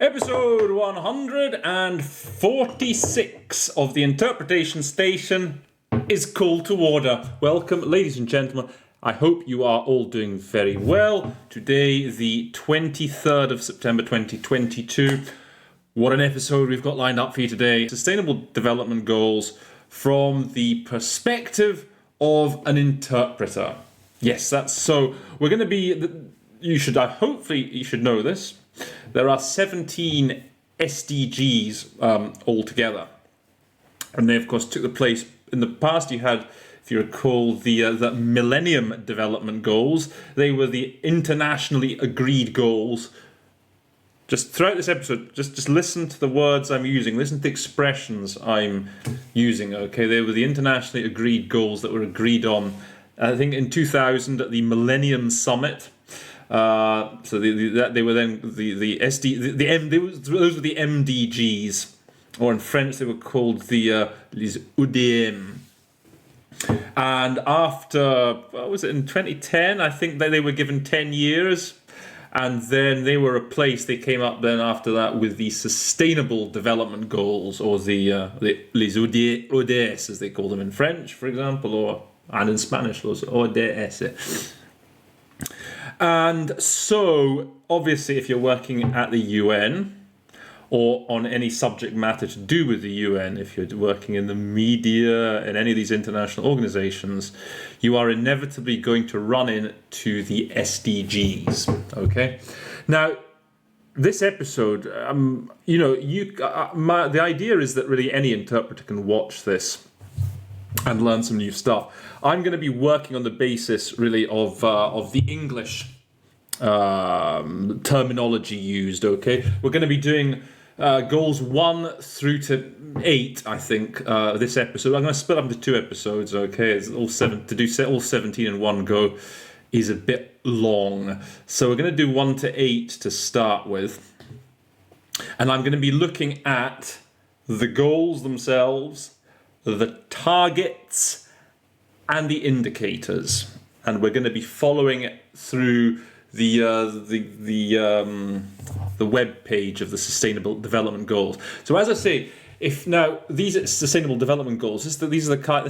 Episode 146 of the Interpretation Station is Call to Order. Welcome, ladies and gentlemen. I hope you are all doing very well. Today, the 23rd of September 2022. What an episode we've got lined up for you today. Sustainable Development Goals from the perspective of an interpreter. Yes, that's so. We're going to be, hopefully you should know this. There are 17 SDGs altogether. And they, of course, took the place. In the past, you had, if you recall, the Millennium Development Goals. They were the internationally agreed goals. Just throughout this episode, just listen to the words I'm using. Listen to the expressions I'm using, okay? They were the internationally agreed goals that were agreed on, I think, in 2000 at the Millennium Summit. So they were then those were the MDGs, or in French they were called the les ODM. And after, what was it, in 2010, I think they were given 10 years, and then they were replaced. They came up then after that with the Sustainable Development Goals, or the les ODS, as they call them in French, for example, and in Spanish, los ODS. And so, obviously, if you're working at the UN or on any subject matter to do with the UN, if you're working in the media, in any of these international organizations, you are inevitably going to run into the SDGs, okay? Now, this episode, the idea is that really any interpreter can watch this and learn some new stuff. I'm going to be working on the basis, really, of the English terminology used, okay? We're going to be doing goals 1 through to 8, I think, this episode. I'm going to split up into 2 episodes, okay? It's all 17 in one go is a bit long. So we're going to do 1 to 8 to start with. And I'm going to be looking at the goals themselves, the targets, and the indicators, and we're going to be following it through the web page of the Sustainable Development Goals. So, as I say, if now these Sustainable Development Goals, this is the kind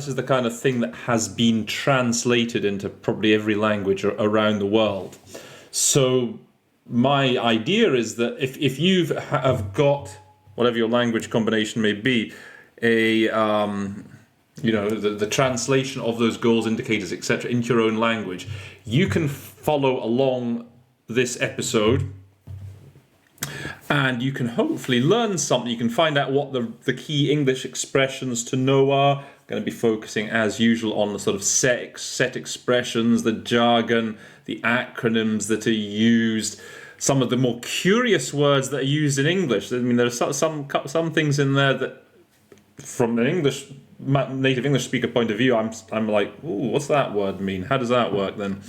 of thing that has been translated into probably every language around the world. So, my idea is that if you have got whatever your language combination may be, the translation of those goals, indicators, etc. into your own language, you can follow along this episode and you can hopefully learn something. You can find out what the key English expressions to know are. I'm going to be focusing, as usual, on the sort of set expressions, the jargon, the acronyms that are used, some of the more curious words that are used in English. I mean, there are some things in there that, from an native English speaker point of view, I'm like, ooh, what's that word mean? How does that work then?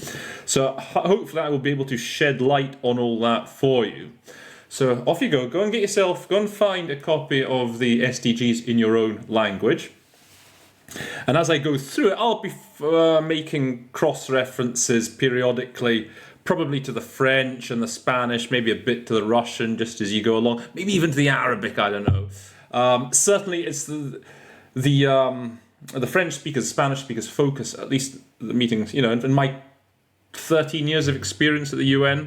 So hopefully I will be able to shed light on all that for you. So off you go. Go and find a copy of the SDGs in your own language. And as I go through it, I'll be making cross-references periodically, probably to the French and the Spanish, maybe a bit to the Russian, just as you go along, maybe even to the Arabic, I don't know. Certainly it's the French speakers, Spanish speakers focus, at least the meetings, in my 13 years of experience at the UN,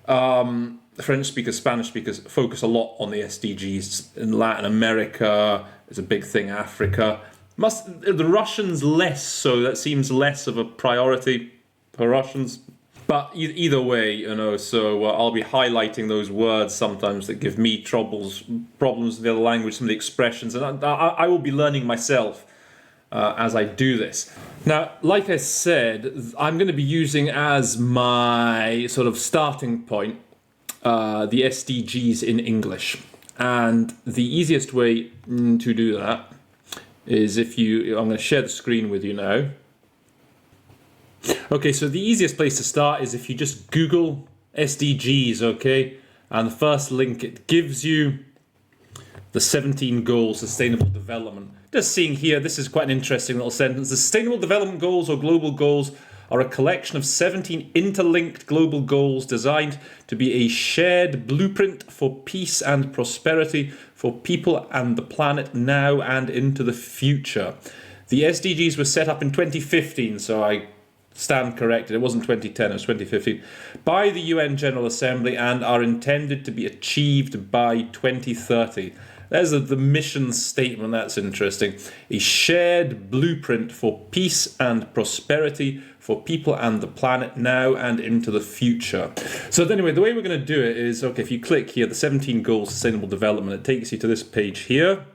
the French speakers, Spanish speakers focus a lot on the SDGs. In Latin America, it's a big thing, Africa. The Russians less so, that seems less of a priority for Russians. But either way, so I'll be highlighting those words sometimes that give me problems with the other language, some of the expressions, and I will be learning myself as I do this. Now, like I said, I'm going to be using as my sort of starting point the SDGs in English. And the easiest way to do that is I'm going to share the screen with you now. Okay, so the easiest place to start is if you just Google SDGs, okay? And the first link it gives you, the 17 goals, sustainable development. Just seeing here, this is quite an interesting little sentence. The sustainable development goals or global goals are a collection of 17 interlinked global goals designed to be a shared blueprint for peace and prosperity for people and the planet now and into the future. The SDGs were set up in 2015, so I stand corrected. It wasn't 2010, it was 2015, by the UN General Assembly and are intended to be achieved by 2030. There's the mission statement. That's interesting. A shared blueprint for peace and prosperity for people and the planet now and into the future. So anyway, the way we're going to do it is, okay, if you click here, the 17 Goals Sustainable Development, it takes you to this page here.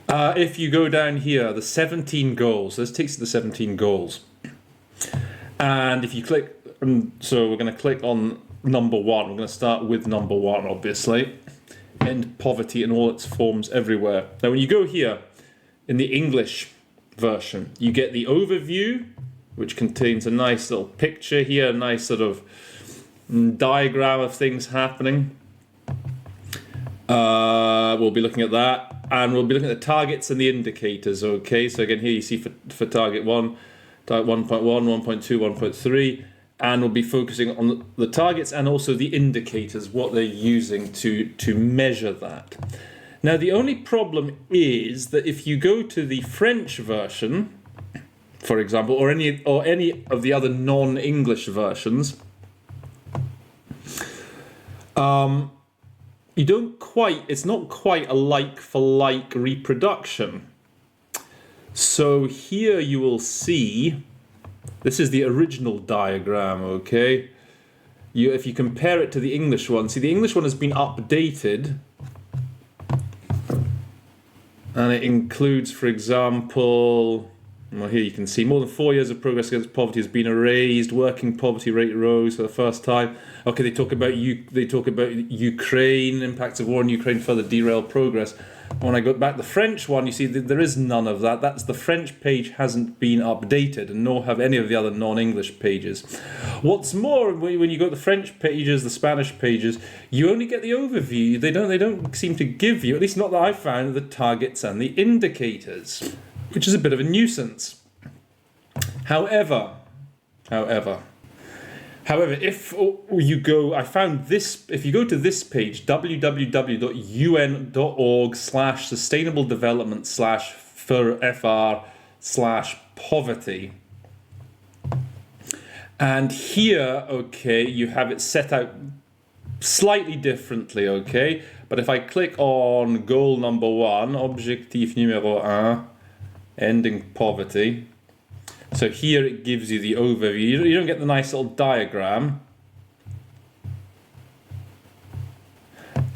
If you go down here, the 17 goals, this takes you to the 17 goals. And if you click, so we're going to click on number 1. We're going to start with number 1, obviously. End poverty in all its forms everywhere. Now, when you go here, in the English version, you get the overview, which contains a nice little picture here, a nice sort of diagram of things happening. We'll be looking at that. And we'll be looking at the targets and the indicators, okay? So again, here you see for target 1, target 1.1, 1.2, 1.3, and we'll be focusing on the targets and also the indicators, what they're using to measure that. Now, the only problem is that if you go to the French version, for example, or any of the other non-English versions, it's not quite a like-for-like reproduction. So here you will see, this is the original diagram, okay? If you compare it to the English one, see the English one has been updated, and it includes, for example, well, here you can see more than 4 years of progress against poverty has been erased. Working poverty rate rose for the first time. Okay, they talk about Ukraine, impacts of war in Ukraine further derail progress. When I go back to the French one, you see that there is none of that. That's the French page hasn't been updated, and nor have any of the other non-English pages. What's more, when you go to the French pages, the Spanish pages, you only get the overview. They don't seem to give you, at least not that I found, the targets and the indicators, which is a bit of a nuisance. However, if you go, I found this, if you go to this page, www.un.org/sustainable-development/FR/poverty, and here, okay, you have it set out slightly differently, okay, but if I click on goal number 1, objectif numéro 1, ending poverty. So here it gives you the overview. You don't get the nice little diagram,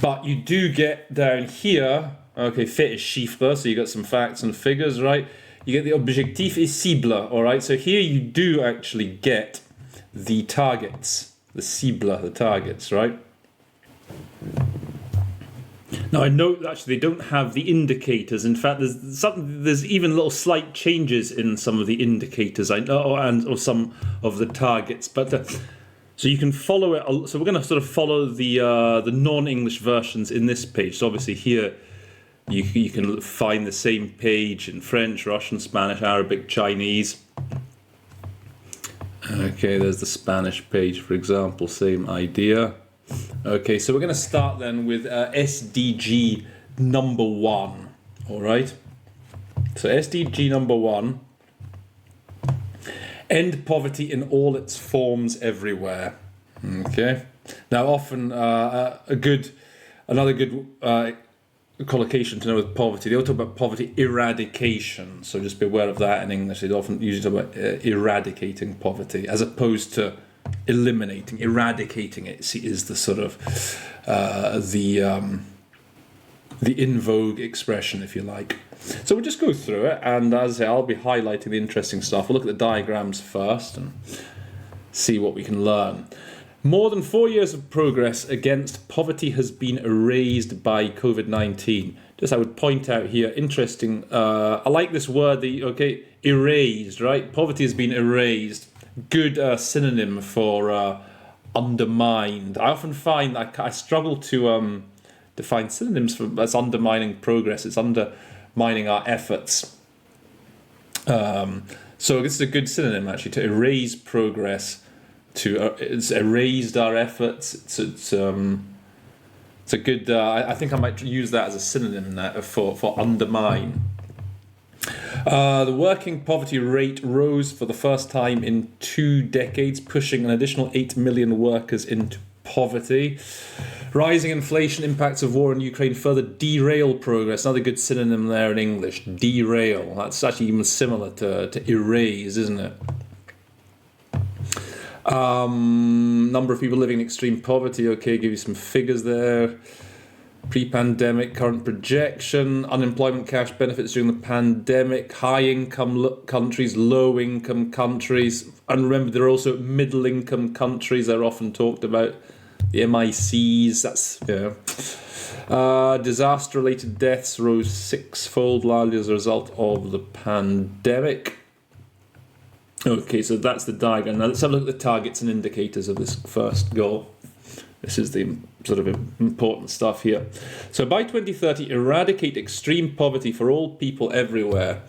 but you do get down here, okay, fait et chiffres, so you got some facts and figures, right? You get the objectif et cible, all right? So here you do actually get the targets, the cible, the targets, right? Now I note that actually they don't have the indicators. In fact, there's even little slight changes in some of the indicators, I know, or some of the targets. But so you can follow it. So we're going to sort of follow the non-English versions in this page. So obviously here you can find the same page in French, Russian, Spanish, Arabic, Chinese. Okay, there's the Spanish page, for example. Same idea. Okay, so we're going to start then with SDG number 1, all right? So SDG number 1, end poverty in all its forms everywhere, okay? Now often another good collocation to know with poverty, they all talk about poverty eradication, so just be aware of that in English. They often usually talk about eradicating poverty as opposed to eradicating it is the sort of the in vogue expression, if you like. So we'll just go through it, and as I say, I'll be highlighting the interesting stuff. We'll look at the diagrams first and see what we can learn. More than 4 years of progress against poverty has been erased by COVID-19. Just I would point out here, interesting, I like this word, erased, right? Poverty has been erased. Good synonym for undermined. I often find I struggle to find synonyms for that's undermining progress. It's undermining our efforts. So this is a good synonym, actually, to erase progress. It's erased our efforts. It's a good. I think I might use that as a synonym now for undermine. The working poverty rate rose for the first time in 2 decades, pushing an additional 8 million workers into poverty. Rising inflation, impacts of war in Ukraine further derail progress. Another good synonym there in English, derail. That's actually even similar to erase, isn't it? Number of people living in extreme poverty. Okay, give you some figures there. Pre-pandemic, current projection, unemployment cash benefits during the pandemic, high-income countries, low-income countries, and remember there are also middle-income countries that are often talked about, the MICs, that's, disaster-related deaths rose 6-fold largely as a result of the pandemic. Okay, so that's the diagram. Now let's have a look at the targets and indicators of this first goal. This is the sort of important stuff here. So by 2030, eradicate extreme poverty for all people everywhere,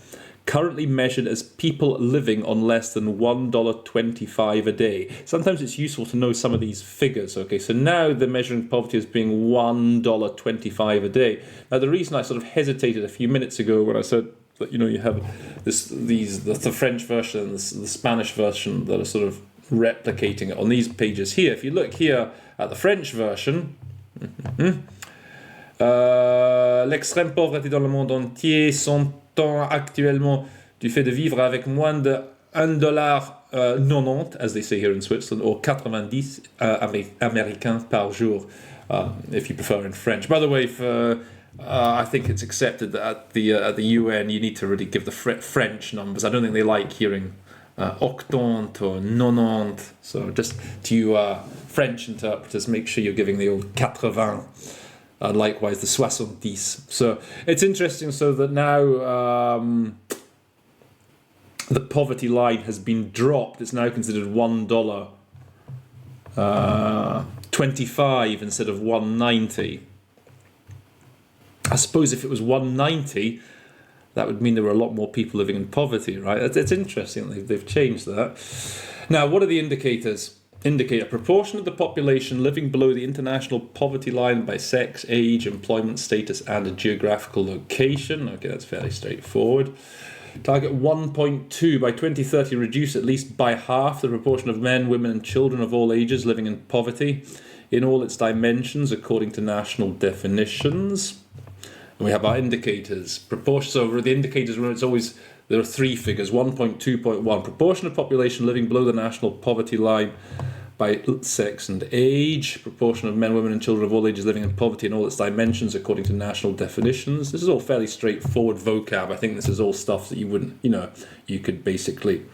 currently measured as people living on less than $1.25 a day. Sometimes it's useful to know some of these figures. Okay, so now they're measuring poverty as being $1.25 a day. Now the reason I sort of hesitated a few minutes ago when I said that, you have the French version and the Spanish version that are sort of replicating it on these pages here. If you look here at the French version, l'extrême pauvreté dans le monde entier s'entend actuellement du fait de vivre avec moins de $1.90, as they say here in Switzerland, or 90 Américains par jour, if you prefer in French. By the way, I think it's accepted that at the UN you need to really give the French numbers. I don't think they like hearing octante or 90. So just to you French interpreters, make sure you're giving the old 80, and likewise the 70. So it's interesting, so that now the poverty line has been dropped. It's now considered $1.25 instead of $1.90. I suppose if it was $1.90, that would mean there were a lot more people living in poverty, right? It's interesting they've changed that. Now, what are the indicators? Indicate a proportion of the population living below the international poverty line by sex, age, employment status, and a geographical location. Okay, that's fairly straightforward. Target 1.2, by 2030, reduce at least by half the proportion of men, women, and children of all ages living in poverty in all its dimensions according to national definitions. And we have our indicators. Proportion. So the indicators, it's always, there are 3 figures, 1.2.1. Proportion of population living below the national poverty line by sex and age. Proportion of men, women and children of all ages living in poverty in all its dimensions according to national definitions. This is all fairly straightforward vocab. I think this is all stuff that you wouldn't, you could basically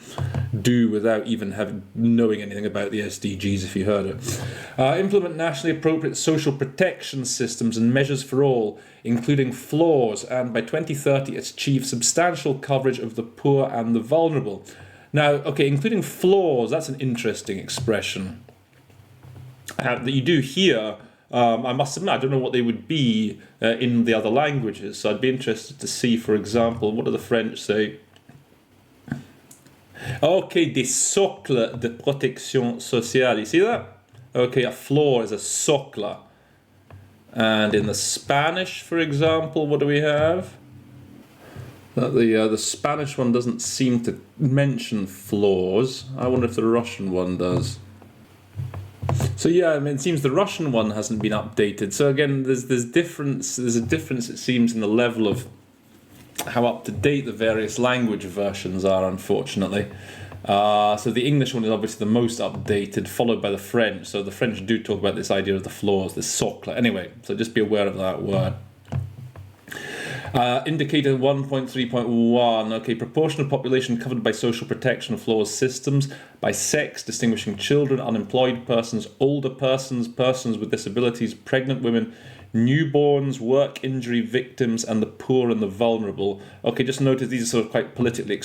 do without even knowing anything about the SDGs if you heard it. Implement nationally appropriate social protection systems and measures for all, including floors, and by 2030 achieve substantial coverage of the poor and the vulnerable. Now, okay, including floors, that's an interesting expression that you do here. I must admit, I don't know what they would be in the other languages, so I'd be interested to see, for example, what do the French say? Okay, des socles de protection sociale. You see that? Okay, a floor is a socle. And in the Spanish, for example, what do we have? The Spanish one doesn't seem to mention floors. I wonder if the Russian one does. So yeah, I mean, it seems the Russian one hasn't been updated. So again, there's a difference, it seems, in the level of how up to date the various language versions are, unfortunately. So the English one is obviously the most updated, followed by the French. So the French do talk about this idea of the floors, the socle. Anyway, so just be aware of that word. Indicator 1.3.1, okay, proportion of population covered by social protection floors systems by sex, distinguishing children, unemployed persons, older persons, persons with disabilities, pregnant women, newborns, work injury victims, and the poor and the vulnerable. Okay, just notice these are sort of quite politically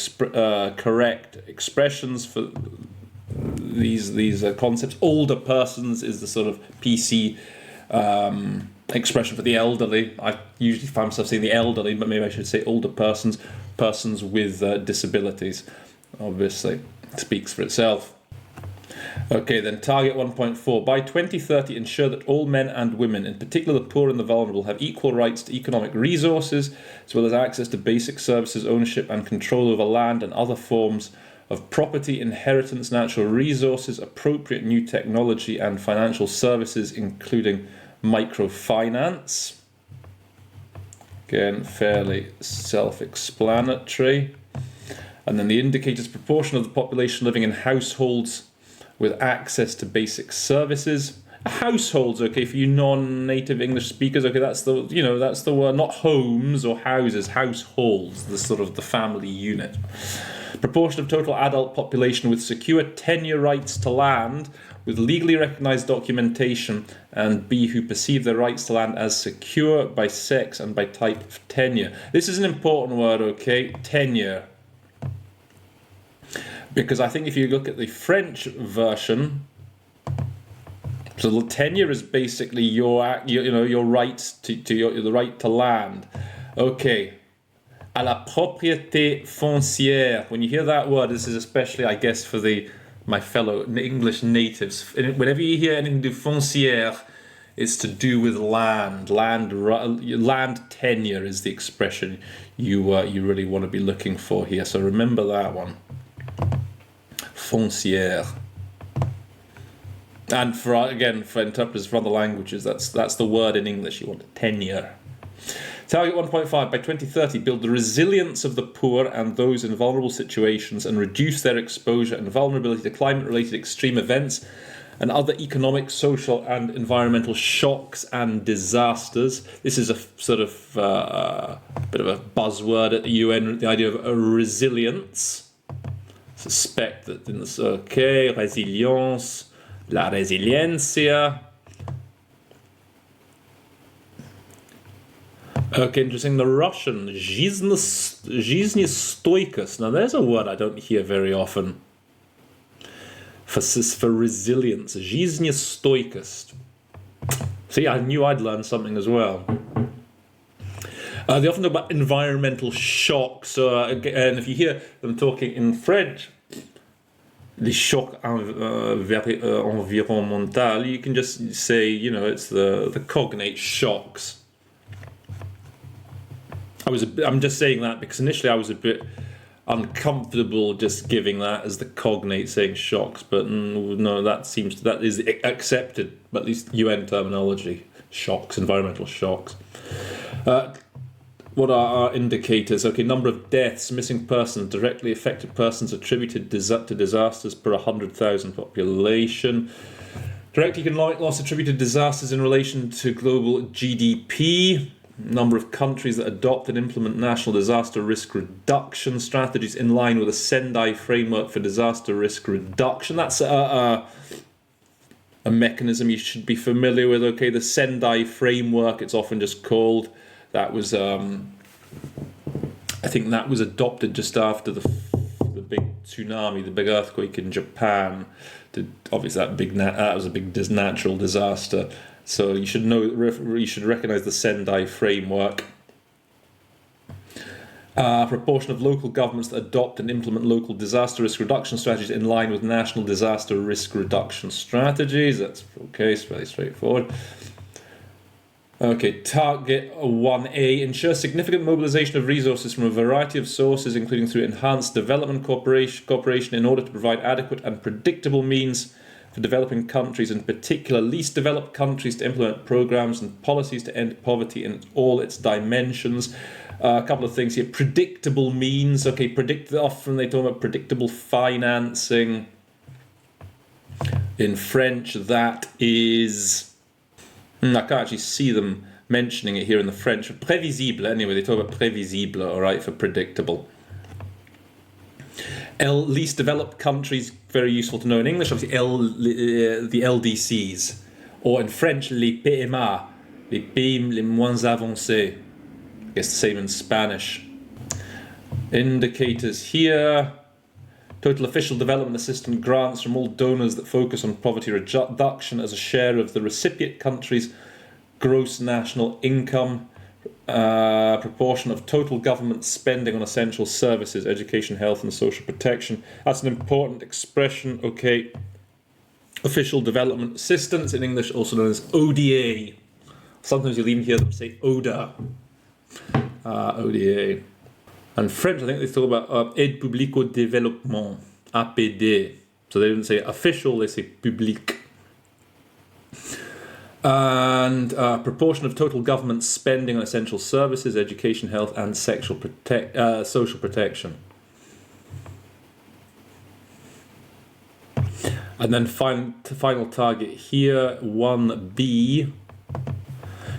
correct expressions for these concepts. Older persons is the sort of PC expression for the elderly. I usually find myself saying the elderly, but maybe I should say older persons, persons with disabilities. obviously. It speaks for itself. Okay, then target 1.4. By 2030, ensure that all men and women, in particular the poor and the vulnerable, have equal rights to economic resources, as well as access to basic services, ownership and control over land and other forms of property, inheritance, natural resources, appropriate new technology and financial services, including microfinance. Again, fairly self-explanatory. And then the indicators: proportion of the population living in households with access to basic services. Households, okay, for you non-native English speakers, okay, that's the, you know, that's the word, not homes or houses, households, the sort of the family unit. Proportion of total adult population with secure tenure rights to land, with legally recognised documentation, and B, who perceive their rights to land as secure by sex and by type of tenure. This is an important word, okay, tenure. Because I think if you look at the French version, so the tenure is basically your rights to the right to land. Okay, à la propriété foncière. When you hear that word, this is especially, I guess, for my fellow English natives. Whenever you hear anything to do foncière, it's to do with land. Land tenure is the expression you really want to be looking for here. So remember that one. Foncière. And for interpreters for other languages, that's the word in English. You want tenure. Target 1.5. By 2030, build the resilience of the poor and those in vulnerable situations and reduce their exposure and vulnerability to climate-related extreme events and other economic, social and environmental shocks and disasters. This is a sort of bit of a buzzword at the UN, the idea of a resilience. Suspect that in this, okay, résilience, la resiliencia. Okay, interesting. The Russian, жизнестойкость. Now there's a word I don't hear very often for resilience. Жизнестойкость. See, I knew I'd learn something as well. They often talk about environmental shocks, and if you hear them talking in French, the chocs environnementaux, you can just say, you know, it's the cognate shocks. I'm just saying that because initially I was a bit uncomfortable just giving that as the cognate, saying shocks, but no, that is accepted, at least UN terminology. Shocks, environmental shocks. What are our indicators? Okay, number of deaths, missing persons, directly affected persons attributed to disasters per 100,000 population. Direct economic loss attributed to disasters in relation to global GDP. Number of countries that adopt and implement national disaster risk reduction strategies in line with a Sendai framework for disaster risk reduction. That's a mechanism you should be familiar with. Okay, the Sendai framework, it's often just called. That was, I think that was adopted just after the big tsunami, the big earthquake in Japan. Obviously, that was a big natural disaster. So you should recognize the Sendai framework. Proportion of local governments that adopt and implement local disaster risk reduction strategies in line with national disaster risk reduction strategies. That's okay, it's fairly straightforward. Okay, target 1A, ensure significant mobilization of resources from a variety of sources, including through enhanced development cooperation in order to provide adequate and predictable means for developing countries, in particular least developed countries, to implement programs and policies to end poverty in all its dimensions. A couple of things here. Predictable means, okay, often they talk about predictable financing. In French, that is... I can't actually see them mentioning it here in the French. Prévisible, anyway, they talk about prévisible, all right, for predictable. Least developed countries, very useful to know in English, obviously the LDCs. Or in French, les PMA, les pays les moins avancés. I guess the same in Spanish. Indicators here. Total official development assistance grants from all donors that focus on poverty reduction as a share of the recipient country's gross national income. Proportion of total government spending on essential services, education, health and social protection. That's an important expression, okay. Official development assistance, in English also known as ODA. Sometimes you'll even hear them say ODA. ODA. And French, I think they talk about Aide publique au développement, APD. So they didn't say official, they say public. And proportion of total government spending on essential services, education, health and social protection. And then final target here, 1B.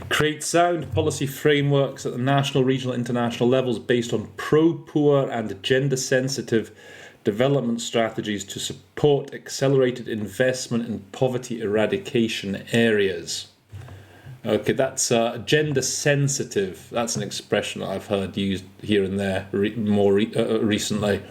Create sound policy frameworks at the national, regional, international levels based on pro-poor and gender-sensitive development strategies to support accelerated investment in poverty eradication areas. Okay, that's gender-sensitive. That's an expression that I've heard used here and there more recently.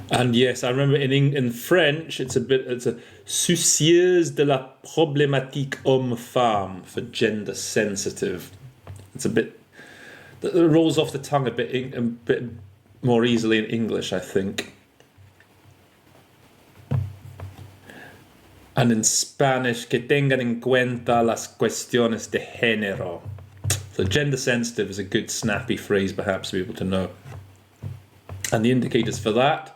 And yes, I remember in French, it's a soucieuse de la problématique homme-femme for gender sensitive. It's a bit, it rolls off the tongue a bit more easily in English, I think. And in Spanish, que tengan en cuenta las cuestiones de género. So gender sensitive is a good snappy phrase perhaps for people to know. And the indicators for that,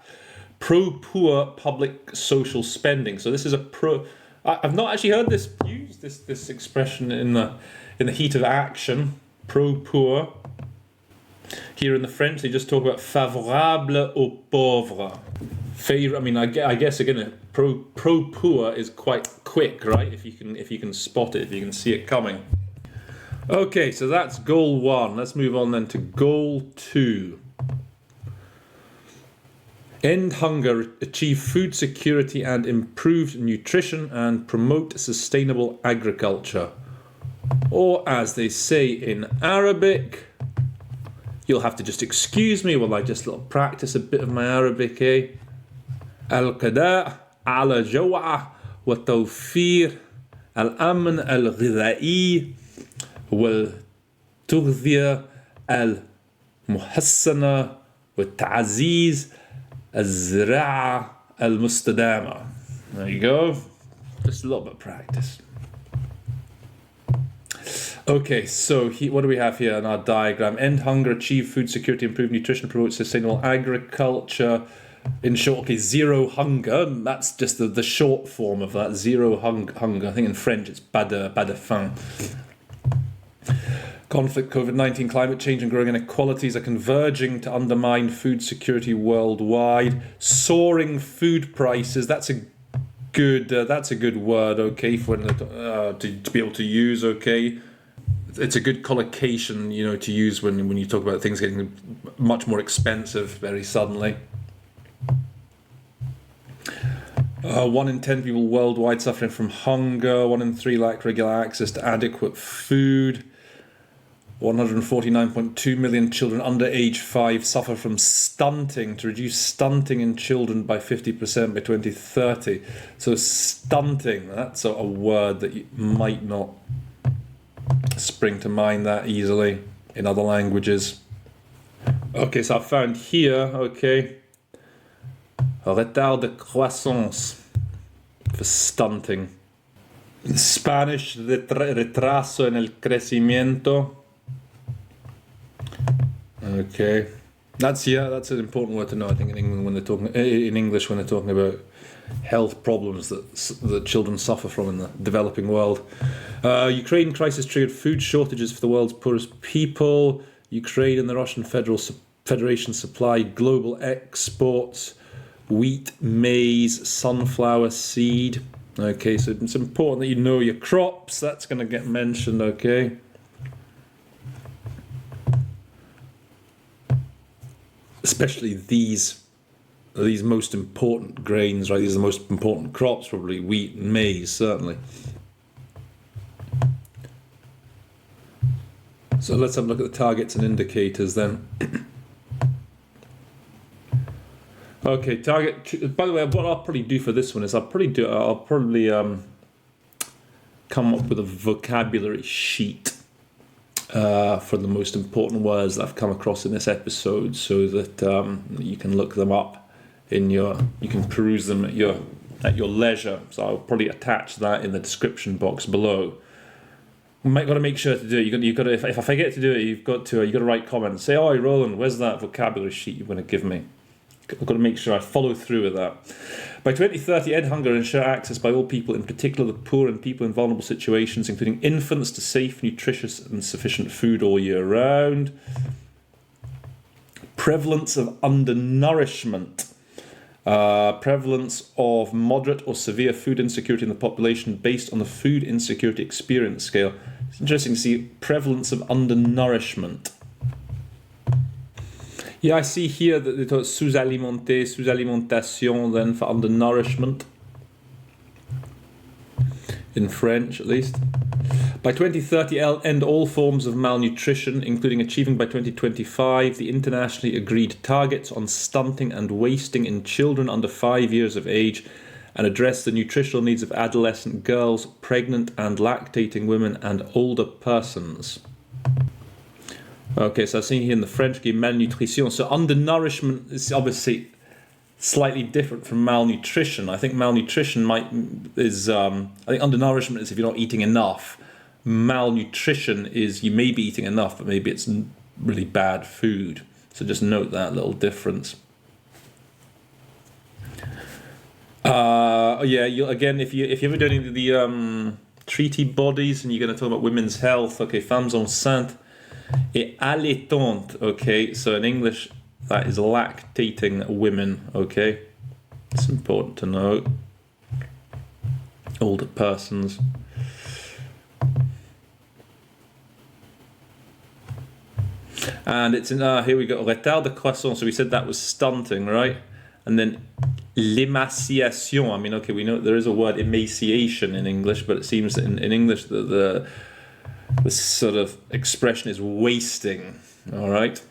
pro-poor public social spending. So this is I've not actually heard this used, this expression in the heat of action, pro-poor. Here in the French, they just talk about favorable aux pauvres. I guess again, pro-poor is quite quick, right? If you can spot it, if you can see it coming. Okay, so that's goal 1. Let's move on then to goal 2. End hunger, achieve food security and improved nutrition, and promote sustainable agriculture. Or as they say in Arabic, you'll have to just excuse me while I just practice a bit of my Arabic, eh? Al-Qada' ala jaw'a wa tawfir al-amn al-ghidha'i wal tughziya al-muhassana wa ta'aziz al-zira'a al-mustadama. There you go. Just a little bit of practice. Okay, so what do we have here in our diagram? End hunger, achieve food security, improve nutrition, promote sustainable agriculture. In short, okay, zero hunger. That's just the short form of that. Zero hunger. I think in French it's pas de faim. Conflict, COVID-19, climate change and growing inequalities are converging to undermine food security worldwide. Soaring food prices. That's a good word. Okay, for to be able to use. Okay. It's a good collocation, to use when you talk about things getting much more expensive very suddenly. 1 in 10 people worldwide suffering from hunger. 1 in 3 lack regular access to adequate food. 149.2 million children under age 5 suffer from stunting. To reduce stunting in children by 50% by 2030. So stunting, that's a word that you might not spring to mind that easily in other languages. Okay, so I found here, retard de croissance for stunting. In Spanish, retraso en el crecimiento. Okay, that's an important word to know. I think in England in English when they're talking about health problems that children suffer from in the developing world. Ukraine crisis triggered food shortages for the world's poorest people. Ukraine and the Russian Federation supply global exports, wheat, maize, sunflower seed. Okay, so it's important that you know your crops. That's going to get mentioned, okay? Especially these most important grains, right? These are the most important crops, probably wheat and maize, certainly. So let's have a look at the targets and indicators then. Okay, target. By the way, what I'll probably do for this one is I'll probably come up with a vocabulary sheet for the most important words that I've come across in this episode, so that you can look them up you can peruse them at your leisure. So I'll probably attach that in the description box below. You might got to make sure to do it. You got to. If I forget to do it, you've got to write comments. Say, "Oh, Roland, where's that vocabulary sheet you're going to give me?" I've got to make sure I follow through with that. By 2030, end hunger and ensure access by all people, in particular the poor and people in vulnerable situations, including infants, to safe, nutritious and sufficient food all year round. Prevalence of undernourishment. Prevalence of moderate or severe food insecurity in the population based on the food insecurity experience scale. It's interesting to see prevalence of undernourishment. Yeah, I see here that they talk sous-alimenté, sous-alimentation, then for undernourishment. In French, at least. By 2030, end all forms of malnutrition, including achieving by 2025 the internationally agreed targets on stunting and wasting in children under 5 years of age, and address the nutritional needs of adolescent girls, pregnant and lactating women, and older persons. Okay, so I've seen here in the French game malnutrition. So undernourishment is obviously slightly different from malnutrition. I think malnutrition I think undernourishment is if you're not eating enough. Malnutrition is you may be eating enough, but maybe it's really bad food. So just note that little difference. Again, if you're ever doing the treaty bodies and you're going to talk about women's health, okay, femmes enceintes et allaitantes, okay, so in English that is lactating women, okay, it's important to know. Older persons. And it's in here we go, retard de croissance, so we said that was stunting, right? And then l'émaciation, I mean, okay, we know there is a word emaciation in English, but it seems that in English the sort of expression is wasting, all right?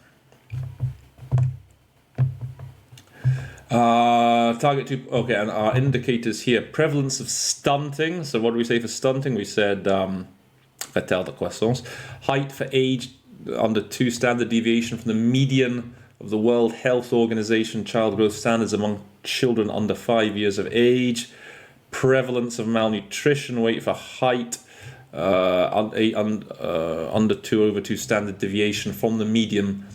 Target 2, okay, and our indicators here, prevalence of stunting. So what do we say for stunting? We said retard de croissance. Height for age under 2 standard deviation from the median of the World Health Organization child growth standards among children under 5 years of age. Prevalence of malnutrition, weight for height, under 2 over 2 standard deviation from the median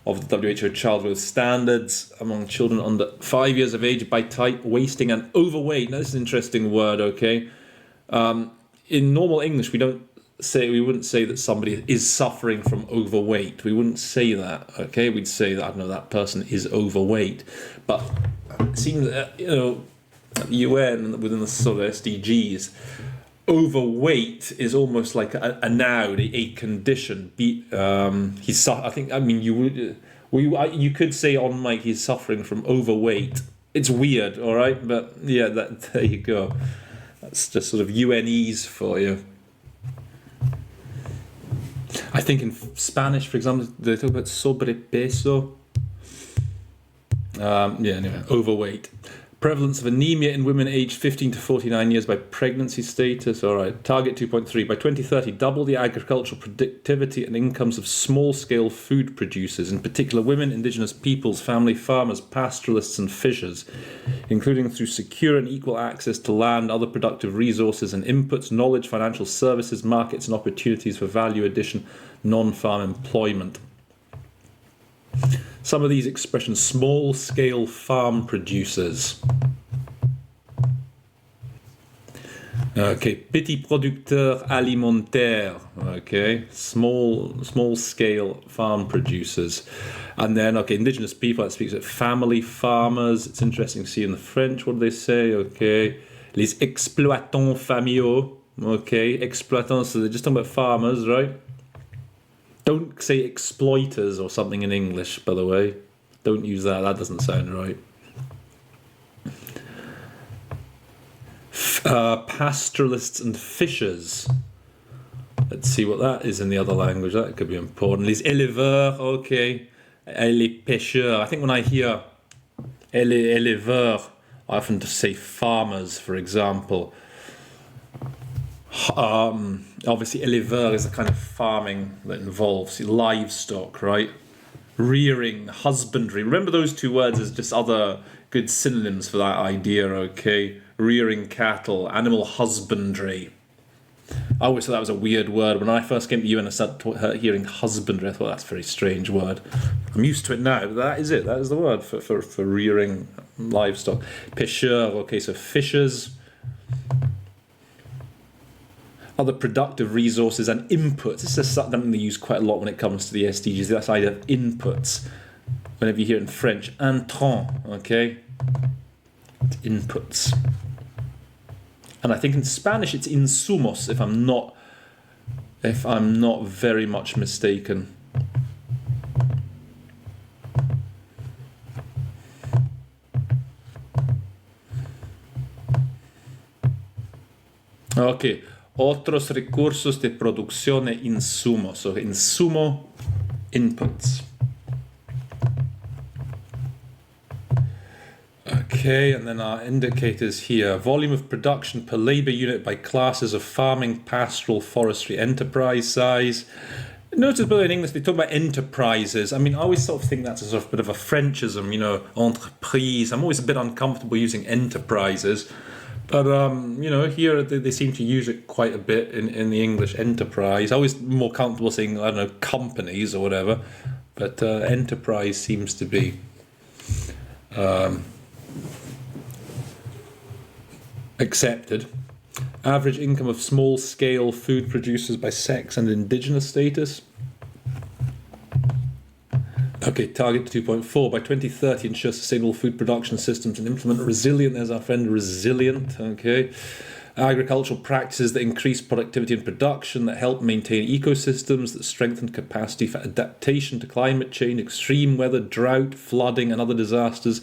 of the WHO child growth standards among children under 5 years of age by type, wasting and overweight. Now this is an interesting word, okay? In normal English, we wouldn't say that somebody is suffering from overweight. We wouldn't say that, okay? We'd say that, I don't know, that person is overweight. But it seems that, UN, within the sort of SDGs, overweight is almost like a noun, a condition. You could say on mic he's suffering from overweight. It's weird, all right, but yeah, there you go. That's just sort of UNEs for you. I think in Spanish, for example, they talk about sobrepeso. Anyway, overweight. Prevalence of anemia in women aged 15 to 49 years by pregnancy status. All right. Target 2.3. By 2030, double the agricultural productivity and incomes of small-scale food producers, in particular women, indigenous peoples, family farmers, pastoralists and fishers, including through secure and equal access to land, other productive resources and inputs, knowledge, financial services, markets and opportunities for value addition, non-farm employment. Some of these expressions, small-scale farm producers. Okay, petit producteur alimentaire. Okay, small-scale farm producers. And then, okay, indigenous people, that speaks of family farmers. It's interesting to see in the French, what do they say? Okay, les exploitants familiaux. Okay, exploitants, so they're just talking about farmers, right? Don't say exploiters or something in English, by the way. Don't use that. That doesn't sound right. Pastoralists and fishers. Let's see what that is in the other language. That could be important. Les éleveurs, okay. Les pêcheurs. I think when I hear éleveurs, I often just say farmers, for example. Obviously, éleveur is the kind of farming that involves livestock, right? Rearing, husbandry. Remember those two words as just other good synonyms for that idea, okay? Rearing cattle, animal husbandry. I always thought that was a weird word. When I first came to you and I started hearing husbandry, I thought that's a very strange word. I'm used to it now, but that is it. That is the word for rearing livestock. Pêcheur, okay, so fishers. Other productive resources and inputs. This is something they use quite a lot when it comes to the SDGs. That's the idea of inputs. Whenever you hear it in French, intrant, okay? It's inputs. And I think in Spanish it's insumos, if I'm not very much mistaken. Okay. Otros recursos de producción e insumos. So insumo, inputs. Okay, and then our indicators here. Volume of production per labour unit by classes of farming, pastoral, forestry, enterprise size. Noticeably in English, they talk about enterprises. I mean, I always sort of think that's a sort of bit of a Frenchism, you know, entreprise. I'm always a bit uncomfortable using enterprises. But, you know, here they seem to use it quite a bit in the English, enterprise. I always more comfortable saying, I don't know, companies or whatever. But enterprise seems to be accepted. Average income of small-scale food producers by sex and indigenous status. Okay, target 2.4. By 2030, ensure sustainable food production systems and implement resilient. There's our friend resilient. Okay. Agricultural practices that increase productivity and production, that help maintain ecosystems, that strengthen capacity for adaptation to climate change, extreme weather, drought, flooding, and other disasters,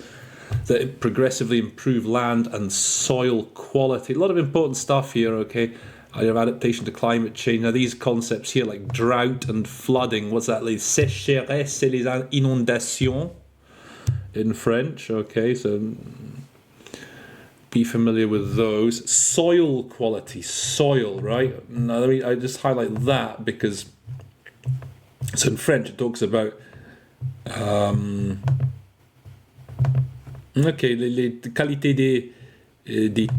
that progressively improve land and soil quality. A lot of important stuff here, okay? Idea of adaptation to climate change. Now, these concepts here, like drought and flooding, what's that? Les sécheresses et les inondations in French, okay? So be familiar with those. Soil quality, soil, right? Now, I just highlight that because, so in French, it talks about, okay, les qualités des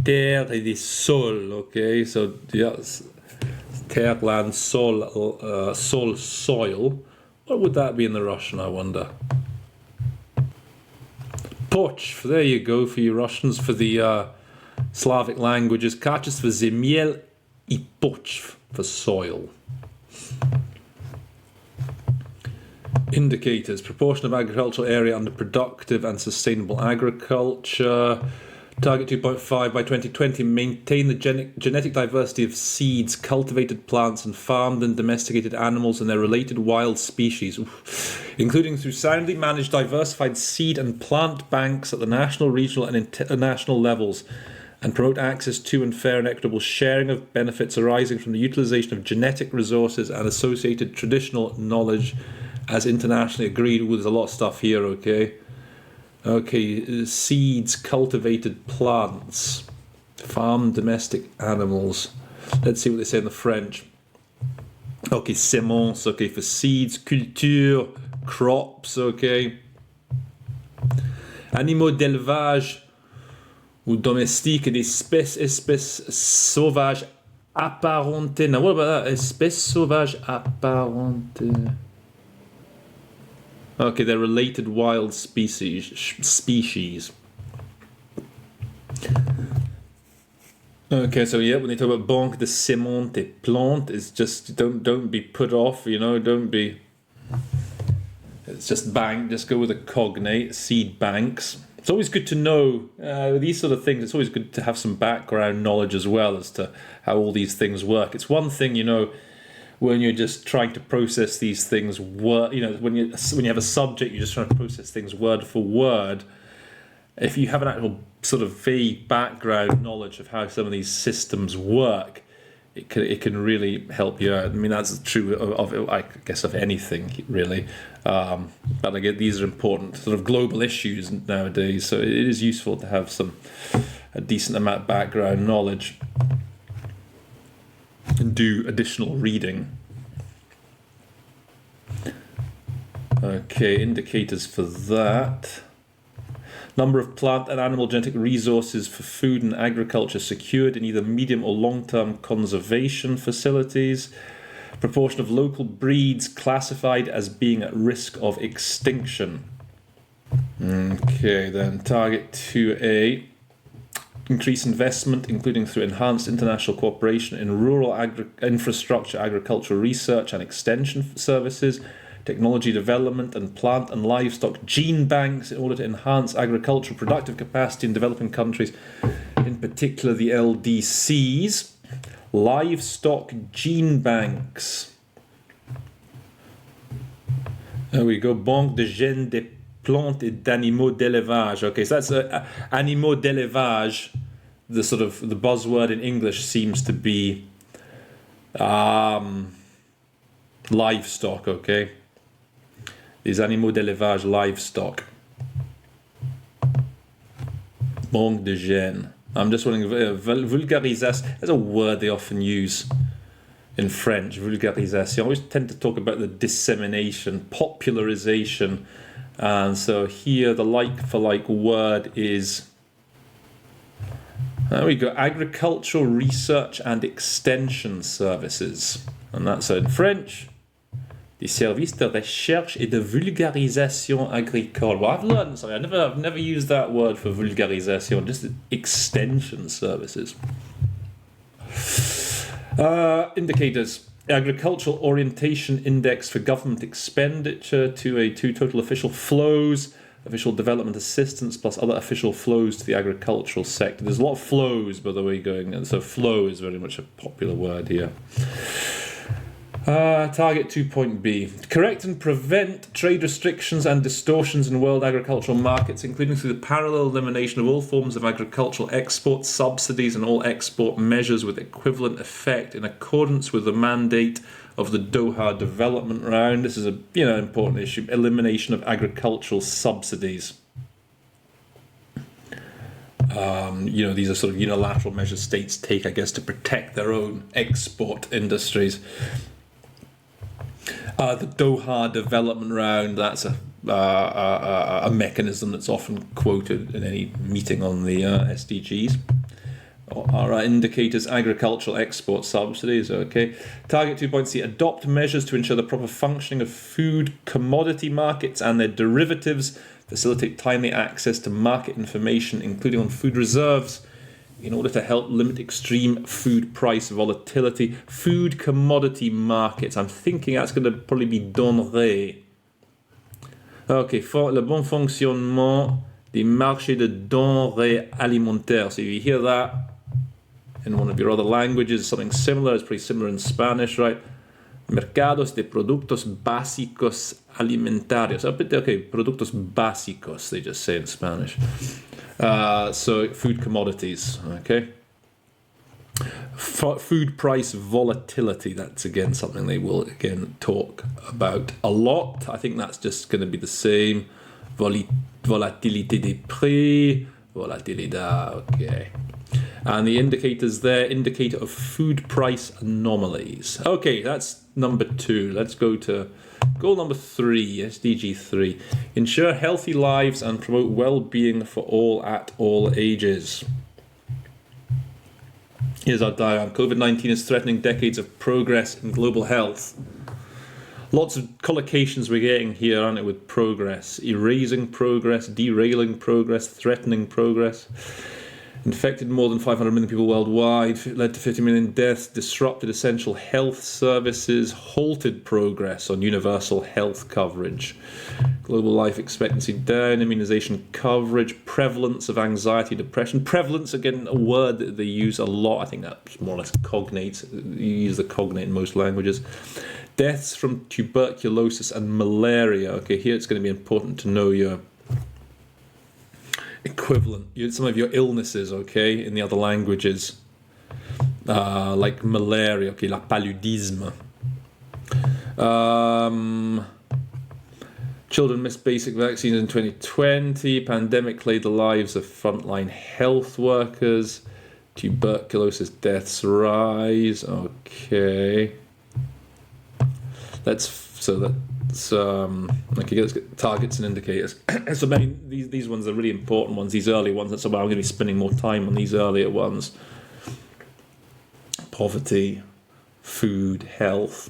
terres et des sols, okay? So, yes, terre, land, sol, sol, soil. What would that be in the Russian, I wonder? Poch, there you go, for you Russians, for the Slavic languages. Качество земель и почв, for soil. Indicators. Proportion of agricultural area under productive and sustainable agriculture. Target 2.5 by 2020, maintain the genetic diversity of seeds, cultivated plants, and farmed and domesticated animals and their related wild species, including through soundly managed diversified seed and plant banks at the national, regional, and international levels, and promote access to and fair and equitable sharing of benefits arising from the utilization of genetic resources and associated traditional knowledge as internationally agreed. There's a lot of stuff here, okay? Okay, seeds, cultivated plants, farm domestic animals. Let's see what they say in the French. Okay, semences, okay, for seeds, culture, crops, okay. Animaux d'élevage ou domestique, espèces sauvages apparentées. Now, what about that? Espèces sauvages apparentées. Okay, they're related wild species. Okay, so yeah, when they talk about banque de sémence des plantes, it's just don't be put off, you know, don't be. It's just bank, just go with a cognate, seed banks. It's always good to know these sort of things. It's always good to have some background knowledge as well as to how all these things work. It's one thing, you know, when you're just trying to process these things, you know, when you have a subject, you're just trying to process things word for word. If you have an actual sort of vague background knowledge of how some of these systems work, it can really help you out. I mean, that's true of I guess of anything really. But again, these are important sort of global issues nowadays, so it is useful to have a decent amount of background knowledge. do additional reading. Okay, indicators for that. Number of plant and animal genetic resources for food and agriculture secured in either medium or long-term conservation facilities. Proportion of local breeds classified as being at risk of extinction. Okay, then target 2A. Increase investment, including through enhanced international cooperation in rural infrastructure, agricultural research and extension services, technology development and plant and livestock gene banks in order to enhance agricultural productive capacity in developing countries, in particular the LDCs. Livestock gene banks. There we go. Banque de gènes des plantes et d'animaux d'élevage. Okay, so that's animaux d'élevage. The sort of the buzzword in English seems to be livestock. Okay, these animaux d'élevage, livestock. Banque de gènes. I'm just wondering, vulgarisation, that's a word they often use in French, vulgarisation. I always tend to talk about the dissemination, popularization. And so here the like-for-like word is, there we go, agricultural research and extension services. And that's in French, des services de recherche et de vulgarisation agricole. Well, I've learned something. I've never used that word for vulgarisation, just extension services. Indicators. Agricultural Orientation Index for Government Expenditure, 2A2 total official flows, official development assistance plus other official flows to the agricultural sector. There's a lot of flows, by the way, going, and so flow is very much a popular word here. Target 2.B. Correct and prevent trade restrictions and distortions in world agricultural markets, including through the parallel elimination of all forms of agricultural export subsidies and all export measures with equivalent effect in accordance with the mandate of the Doha Development Round. This is a important issue. Elimination of agricultural subsidies. These are sort of unilateral measures states take, I guess, to protect their own export industries. The Doha Development Round, that's a mechanism that's often quoted in any meeting on the SDGs. Our indicators, agricultural export subsidies, okay. Target 2.C, adopt measures to ensure the proper functioning of food commodity markets and their derivatives, facilitate timely access to market information, including on food reserves, in order to help limit extreme food price volatility. Food commodity markets. I'm thinking that's going to probably be denrées. Okay, for le bon fonctionnement des marchés de denrées alimentaires. So if you hear that in one of your other languages, something similar, it's pretty similar in Spanish, right? Mercados de productos básicos alimentarios. Okay, productos básicos, they just say in Spanish. So food commodities, okay. Food price volatility, that's again something they will again talk about a lot. I think that's just going to be the same. Volatilité des prix, volatilidad, okay. And the indicators there, indicator of food price anomalies. Okay, that's number 2. Let's go to goal number 3, SDG 3. Ensure healthy lives and promote well-being for all at all ages. Here's our diagram. COVID-19 is threatening decades of progress in global health. Lots of collocations we're getting here, aren't it, with progress. Erasing progress, derailing progress, threatening progress. Infected more than 500 million people worldwide, led to 50 million deaths, disrupted essential health services, halted progress on universal health coverage. Global life expectancy down, immunization coverage, prevalence of anxiety, depression. Prevalence, again, a word that they use a lot. I think that's more or less cognate. You use the cognate in most languages. Deaths from tuberculosis and malaria. Okay, here it's going to be important to know your equivalent, some of your illnesses, okay, in the other languages, like malaria, okay, la paludisme. Children missed basic vaccines in 2020. Pandemic claimed the lives of frontline health workers. Tuberculosis deaths rise. Okay. Let's get targets and indicators. So these ones are really important ones, these early ones. That's why I'm going to be spending more time on these earlier ones. Poverty, food, health.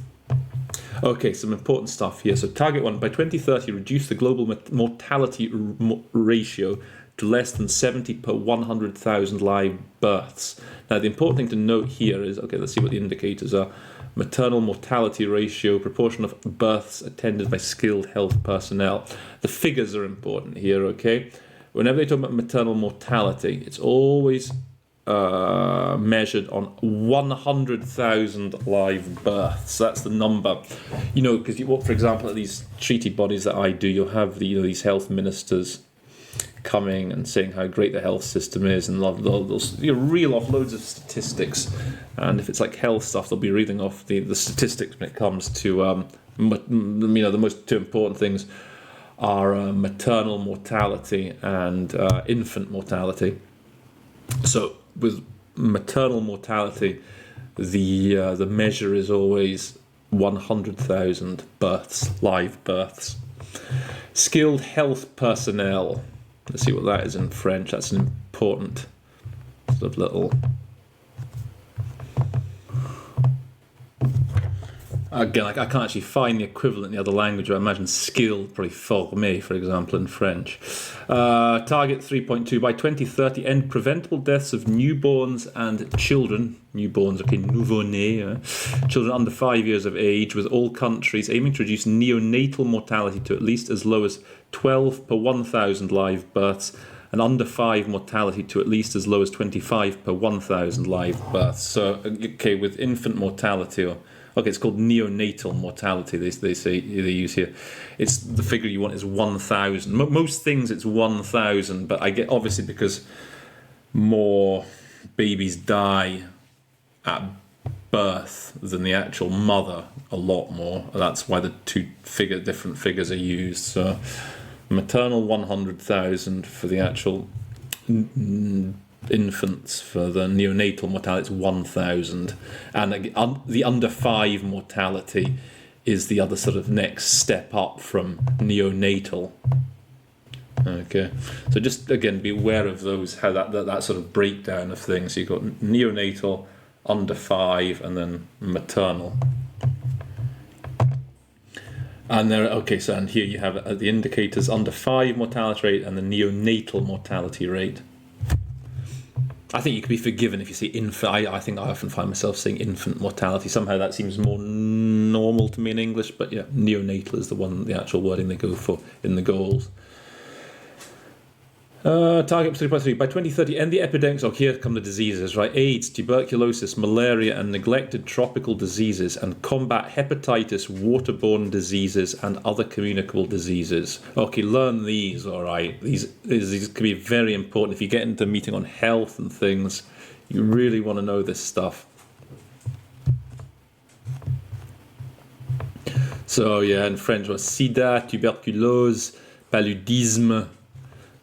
Okay, some important stuff here. So target 1, by 2030, reduce the global mortality ratio to less than 70 per 100,000 live births. Now, the important thing to note here is, okay, let's see what the indicators are. Maternal mortality ratio, proportion of births attended by skilled health personnel. The figures are important here, okay? Whenever they talk about maternal mortality, it's always measured on 100,000 live births. That's the number. You know, because for example, at these treaty bodies that I do, you'll have these health ministers coming and saying how great the health system is, and they'll reel off loads of statistics. And if it's like health stuff, they'll be reading off the statistics when it comes to the most two important things are maternal mortality and infant mortality. So with maternal mortality, the measure is always 100,000 births, live births. Skilled health personnel. Let's see what that is in French. That's an important sort of little... Again, I can't actually find the equivalent in the other language. I imagine skilled, probably formé, for example, in French. Target 3.2, by 2030, end preventable deaths of newborns and children. Newborns, okay, nouveau-nés, children under 5 years of age, with all countries aiming to reduce neonatal mortality to at least as low as 12 per 1,000 live births, and under 5 mortality to at least as low as 25 per 1,000 live births. So, okay, with infant mortality, it's called neonatal mortality, they use here. It's the figure you want is 1,000. Most things it's 1,000, but I get, obviously, because more babies die at birth than the actual mother, a lot more. That's why the different figures are used. So maternal 100,000 for the actual infants. For the neonatal mortality, it's 1,000, and the under 5 mortality is the other sort of next step up from neonatal. Okay, so just again be aware of those, how that sort of breakdown of things. So you've got neonatal, under 5, and then maternal. And and here you have the indicators: under 5 mortality rate and the neonatal mortality rate. I think you could be forgiven if you say infant. I think I often find myself saying infant mortality. Somehow that seems more normal to me in English, but yeah, neonatal is the actual wording they go for in the goals. Target 3.3, by 2030, end the epidemics. Here come the diseases, right? AIDS, tuberculosis, malaria, and neglected tropical diseases, and combat hepatitis, waterborne diseases, and other communicable diseases. Okay, learn these, all right? These can be very important. If you get into a meeting on health and things, you really want to know this stuff. So, yeah, in French, sida, tuberculose, paludisme,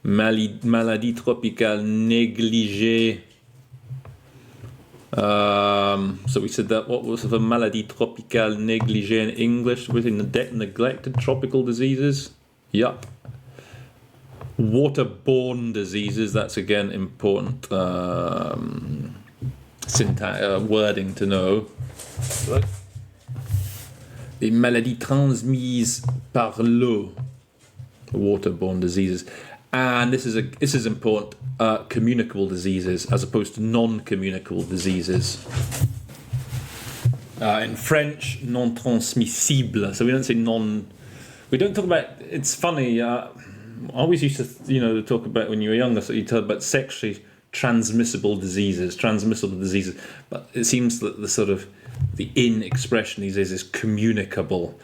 maladie tropicale négligée. So we said that. What was the maladie tropicale négligée in English? Was it neglected tropical diseases? Yep. Waterborne diseases. That's again important wording to know. Les maladies transmises par l'eau. Waterborne diseases. And this is important, communicable diseases as opposed to non-communicable diseases. In French, non transmissible. So we don't say we don't talk about, it's funny, I always used to, talk about when you were younger, so you talk about sexually transmissible diseases, but it seems that the in expression these days is communicable.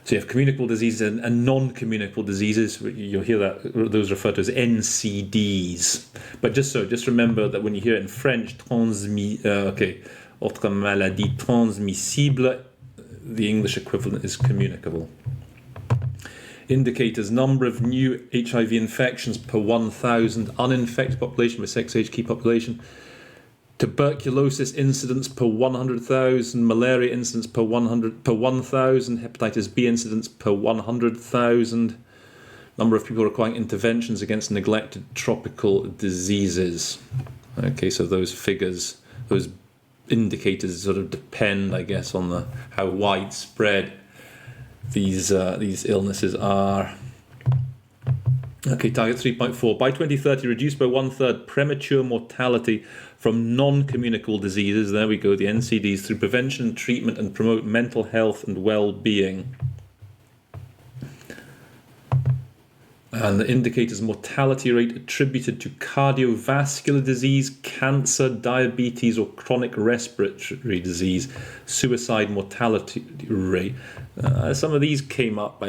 So you have communicable diseases and non-communicable diseases. You'll hear those referred to as NCDs. But just remember that when you hear it in French, autre maladie transmissible, the English equivalent is communicable. Indicators: number of new HIV infections per 1,000 uninfected population with sex-age key population. tuberculosis incidents per 100,000, malaria incidents per 1,000, hepatitis B incidents per 100,000, number of people requiring interventions against neglected tropical diseases. Okay, so those figures, those indicators sort of depend, I guess, on how widespread these illnesses are. Okay, target 3.4. By 2030, reduce by 1/3 premature mortality from non-communicable diseases. There we go, the NCDs, through prevention and treatment, and promote mental health and well-being. And the indicators: mortality rate attributed to cardiovascular disease, cancer, diabetes, or chronic respiratory disease, suicide mortality rate. Some of these came up.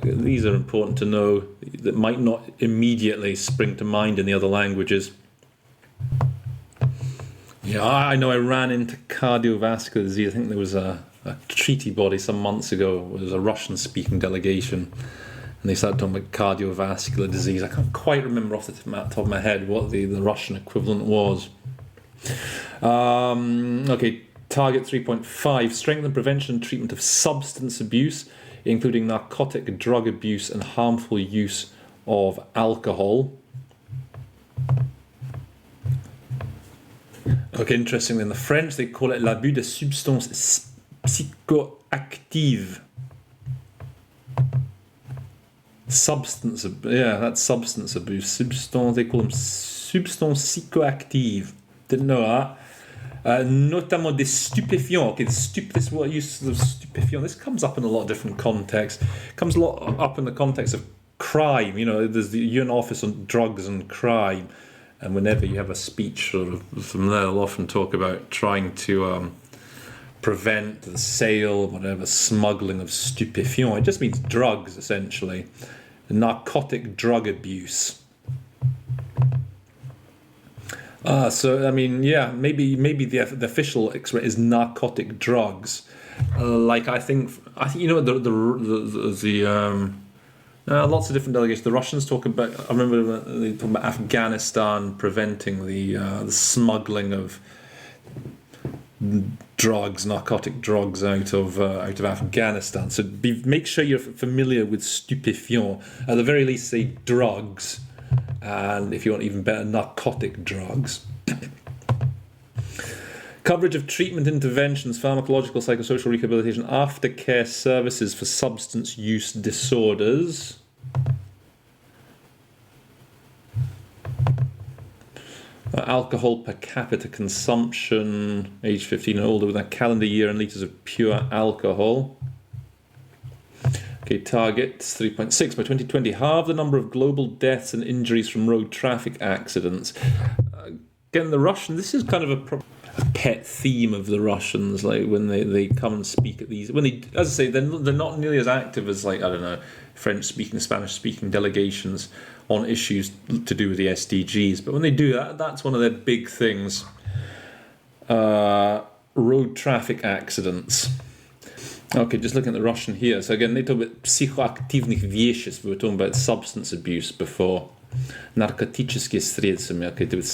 These are important to know, that might not immediately spring to mind in the other languages. Yeah, I know I ran into cardiovascular disease. I think there was a treaty body some months ago. It was a Russian-speaking delegation. And they started talking about cardiovascular disease. I can't quite remember off the top of my head what the Russian equivalent was. Okay, target 3.5. Strengthen prevention and treatment of substance abuse, including narcotic drug abuse and harmful use of alcohol. Okay, interestingly, in the French, they call it l'abus de substances psychoactives. That's substance abuse. Substance, they call them substances psychoactives. Didn't know that. Notamment des stupéfiants. Okay, this word use of stupéfiant. This comes up in a lot of different contexts. It comes a lot up in the context of crime. You know, there's the UN Office on Drugs and Crime, and whenever you have a speech sort of from there, they'll often talk about trying to prevent the sale, whatever, smuggling of stupéfiants. It just means drugs, essentially. Narcotic drug abuse. So I mean, yeah, maybe the official expression is narcotic drugs. I think you know lots of different delegations. The Russians talk about. I remember they talk about Afghanistan preventing the smuggling of drugs, narcotic drugs out of Afghanistan. So make sure you're familiar with stupéfiant. At the very least, say drugs, and if you want even better, narcotic drugs. Coverage of treatment interventions, pharmacological, psychosocial rehabilitation, aftercare services for substance use disorders. Alcohol per capita consumption, age 15 and older, with a calendar year and litres of pure alcohol. Okay, target 3.6. By 2020, halve the number of global deaths and injuries from road traffic accidents. Again, the Russian, this is kind of a pet theme of the Russians, like when they come and speak at these, when they, as I say, they're not nearly as active as, like, I don't know, French-speaking, Spanish-speaking delegations on issues to do with the SDGs. But when they do that, that's one of their big things. Road traffic accidents. Okay, just looking at the Russian here. So again, they talk about psychoactivных веществ. We were talking about substance abuse before. Наркотические средства. Okay, to do with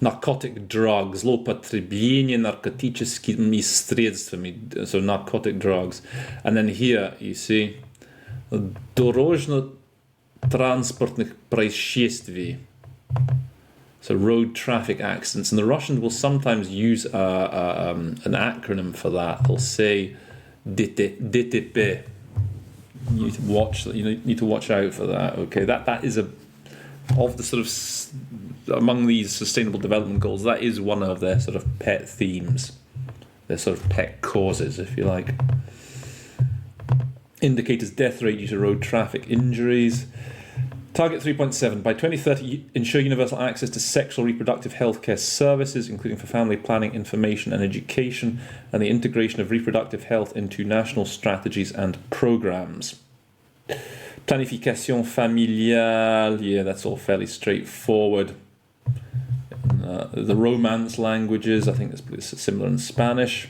narcotic drugs. Злоупотребление наркотическими средствами. So narcotic drugs. And then here, you see, дорожно-транспортных происшествий. So road traffic accidents. And the Russians will sometimes use an acronym for that. They'll say DTP. You need to watch out for that. Okay, that is of the sort of, among these sustainable development goals, that is one of their sort of pet themes, their sort of pet causes, if you like. Indicators: death rate due to road traffic injuries. Target 3.7. By 2030, ensure universal access to sexual reproductive healthcare services, including for family planning, information and education, and the integration of reproductive health into national strategies and programs. Planification familiale. Yeah, that's all fairly straightforward. The Romance languages, I think that's similar in Spanish.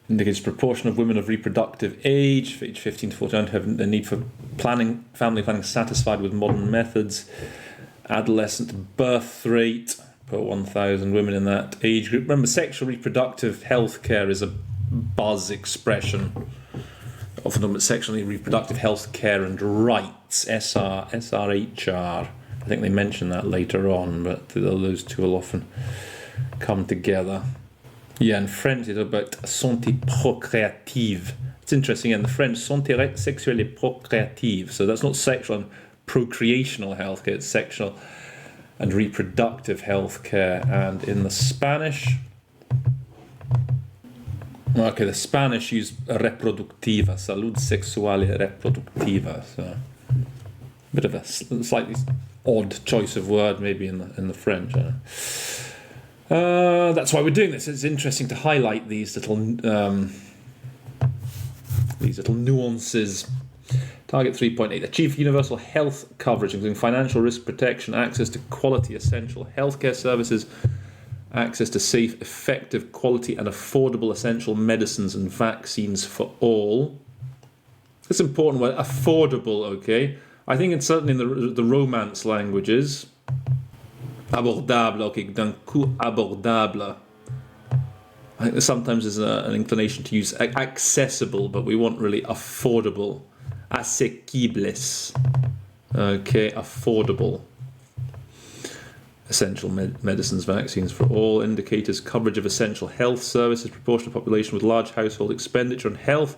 Indicates proportion of women of reproductive age, age 15 to 49, have the need for family planning satisfied with modern methods. Adolescent birth rate, per 1,000 women in that age group. Remember, sexual reproductive health care is a buzz expression. Often talking about sexually reproductive health care and rights, SRHR. I think they mention that later on, but those two will often come together. Yeah, in French it's about santé procréative. It's interesting, in the French, santé sexuelle et procréative. So that's not sexual and procreational healthcare, it's sexual and reproductive healthcare. And in the Spanish, okay, the Spanish use reproductiva, salud sexual y reproductiva. So a bit of a slightly odd choice of word, maybe in the French. That's why we're doing this. It's interesting to highlight these little nuances. Target 3.8: achieve universal health coverage, including financial risk protection, access to quality essential healthcare services, access to safe, effective, quality and affordable essential medicines and vaccines for all. It's important word, affordable, okay? I think it's certainly in the Romance languages. Abordable, okay, d'un coût abordable. I think there sometimes is an inclination to use accessible, but we want really affordable. Asequibles. Okay, affordable. Essential medicines, vaccines for all. Indicators: coverage of essential health services, proportion of population with large household expenditure on health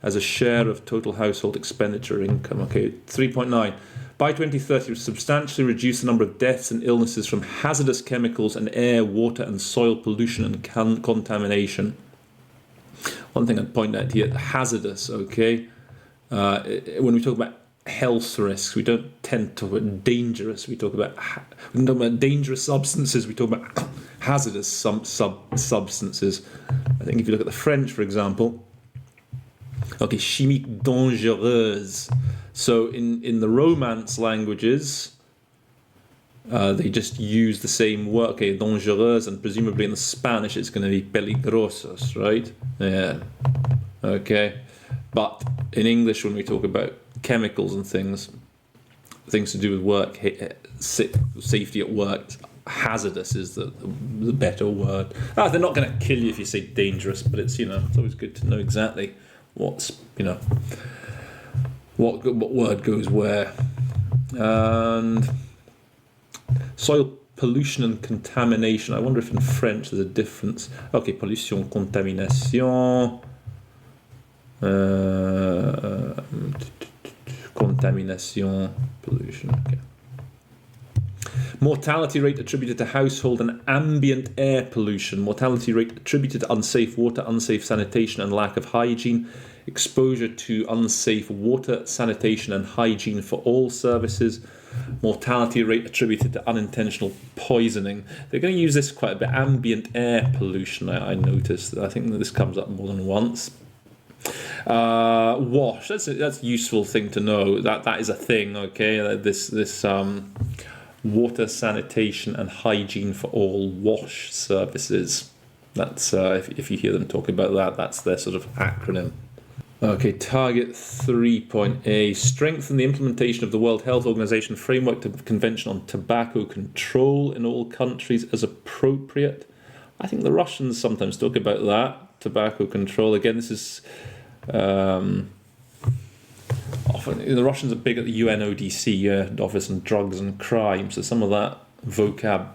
as a share of total household expenditure income. Okay, 3.9. By 2030, substantially reduce the number of deaths and illnesses from hazardous chemicals and air, water and soil pollution and contamination. One thing I'd point out here, hazardous, okay? When we talk about health risks, we don't tend to talk about dangerous. We talk about dangerous substances. We talk about hazardous substances. I think if you look at the French, for example, okay, chimique dangereuse. So in the Romance languages, they just use the same word, okay, dangereuse, and presumably in the Spanish it's going to be peligrosos, right? Yeah. Okay. But in English, when we talk about chemicals and things to do with work, safety at work, hazardous is the better word. They're not going to kill you if you say dangerous, but it's, it's always good to know exactly what's, what word goes where. And soil pollution and contamination. I wonder if in French there's a difference. Okay, pollution, contamination. Contamination, pollution. Okay. Mortality rate attributed to household and ambient air pollution. Mortality rate attributed to unsafe water, unsafe sanitation and lack of hygiene. Exposure to unsafe water, sanitation and hygiene for all services. Mortality rate attributed to unintentional poisoning. They're going to use this quite a bit. Ambient air pollution, I noticed. I think this comes up more than once. Wash. That's a useful thing to know. That is a thing. Okay, this water, sanitation, and hygiene for all wash services. That's if you hear them talking about that, that's their sort of acronym. Okay, target 3.A: strengthen the implementation of the World Health Organization framework to convention on tobacco control in all countries as appropriate. I think the Russians sometimes talk about that, tobacco control. Again, this is often the Russians are big at the UNODC, Office on Drugs and Crime, so some of that vocab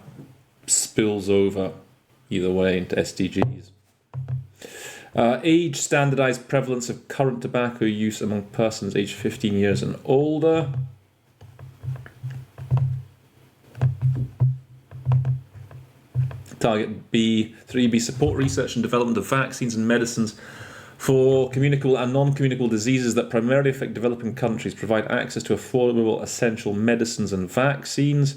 spills over either way into SDGs. Age standardized prevalence of current tobacco use among persons aged 15 years and older. Target B, 3B, support research and development of vaccines and medicines for communicable and non-communicable diseases that primarily affect developing countries. Provide access to affordable essential medicines and vaccines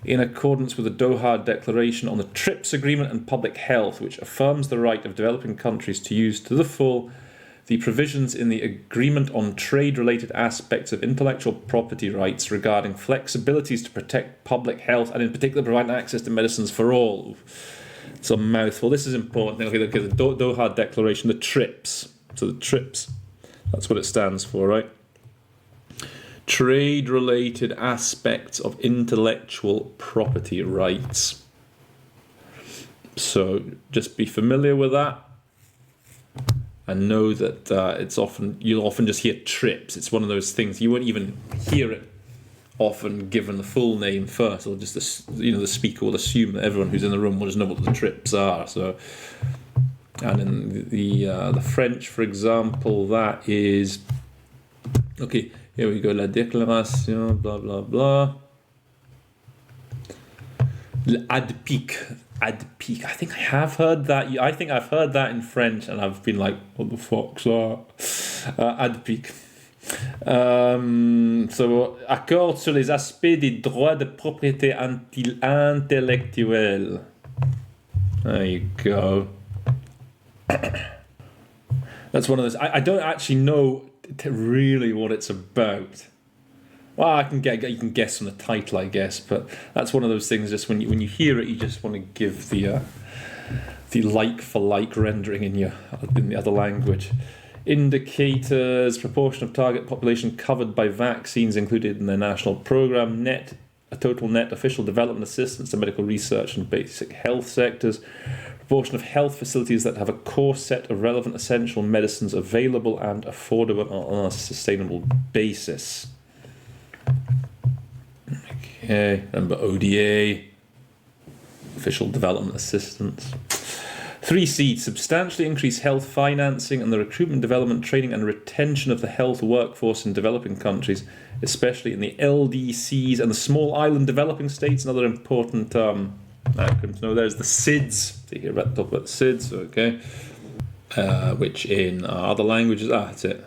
in accordance with the Doha Declaration on the TRIPS Agreement and Public Health, which affirms the right of developing countries to use to the full the provisions in the Agreement on Trade-Related Aspects of Intellectual Property Rights regarding flexibilities to protect public health and in particular provide access to medicines for all. It's a mouthful. This is important. Okay, the Doha Declaration, the TRIPS. So the TRIPS, that's what it stands for, right? Trade-related aspects of intellectual property rights. So just be familiar with that. And know that you'll often just hear trips. It's one of those things you won't even hear it often given the full name first. Or just the speaker will assume that everyone who's in the room will just know what the trips are. So, and in the French, for example, that is okay. Here we go. La déclaration, blah blah blah. L'ADPIC. ADPIC. I think I have heard that. I think I've heard that in French, and I've been like, "What the fuck's that?" ADPIC. So, accord sur les aspects des droits de propriété intellectuelle. There you go. That's one of those. I don't actually know really what it's about. Well, you can guess from the title, I guess, but that's one of those things. Just when you hear it, you just want to give the like for like rendering in the other language. Indicators: proportion of target population covered by vaccines included in their national program. Total net official development assistance to medical research and basic health sectors. Proportion of health facilities that have a core set of relevant essential medicines available and affordable on a sustainable basis. Okay, remember ODA, official development assistance. 3C, substantially increase health financing and the recruitment, development, training and retention of the health workforce in developing countries, especially in the LDCs and the small island developing states. Another important acronym to know there's the SIDS. So you hear about talk about the SIDS, okay? Which in other languages, that's it.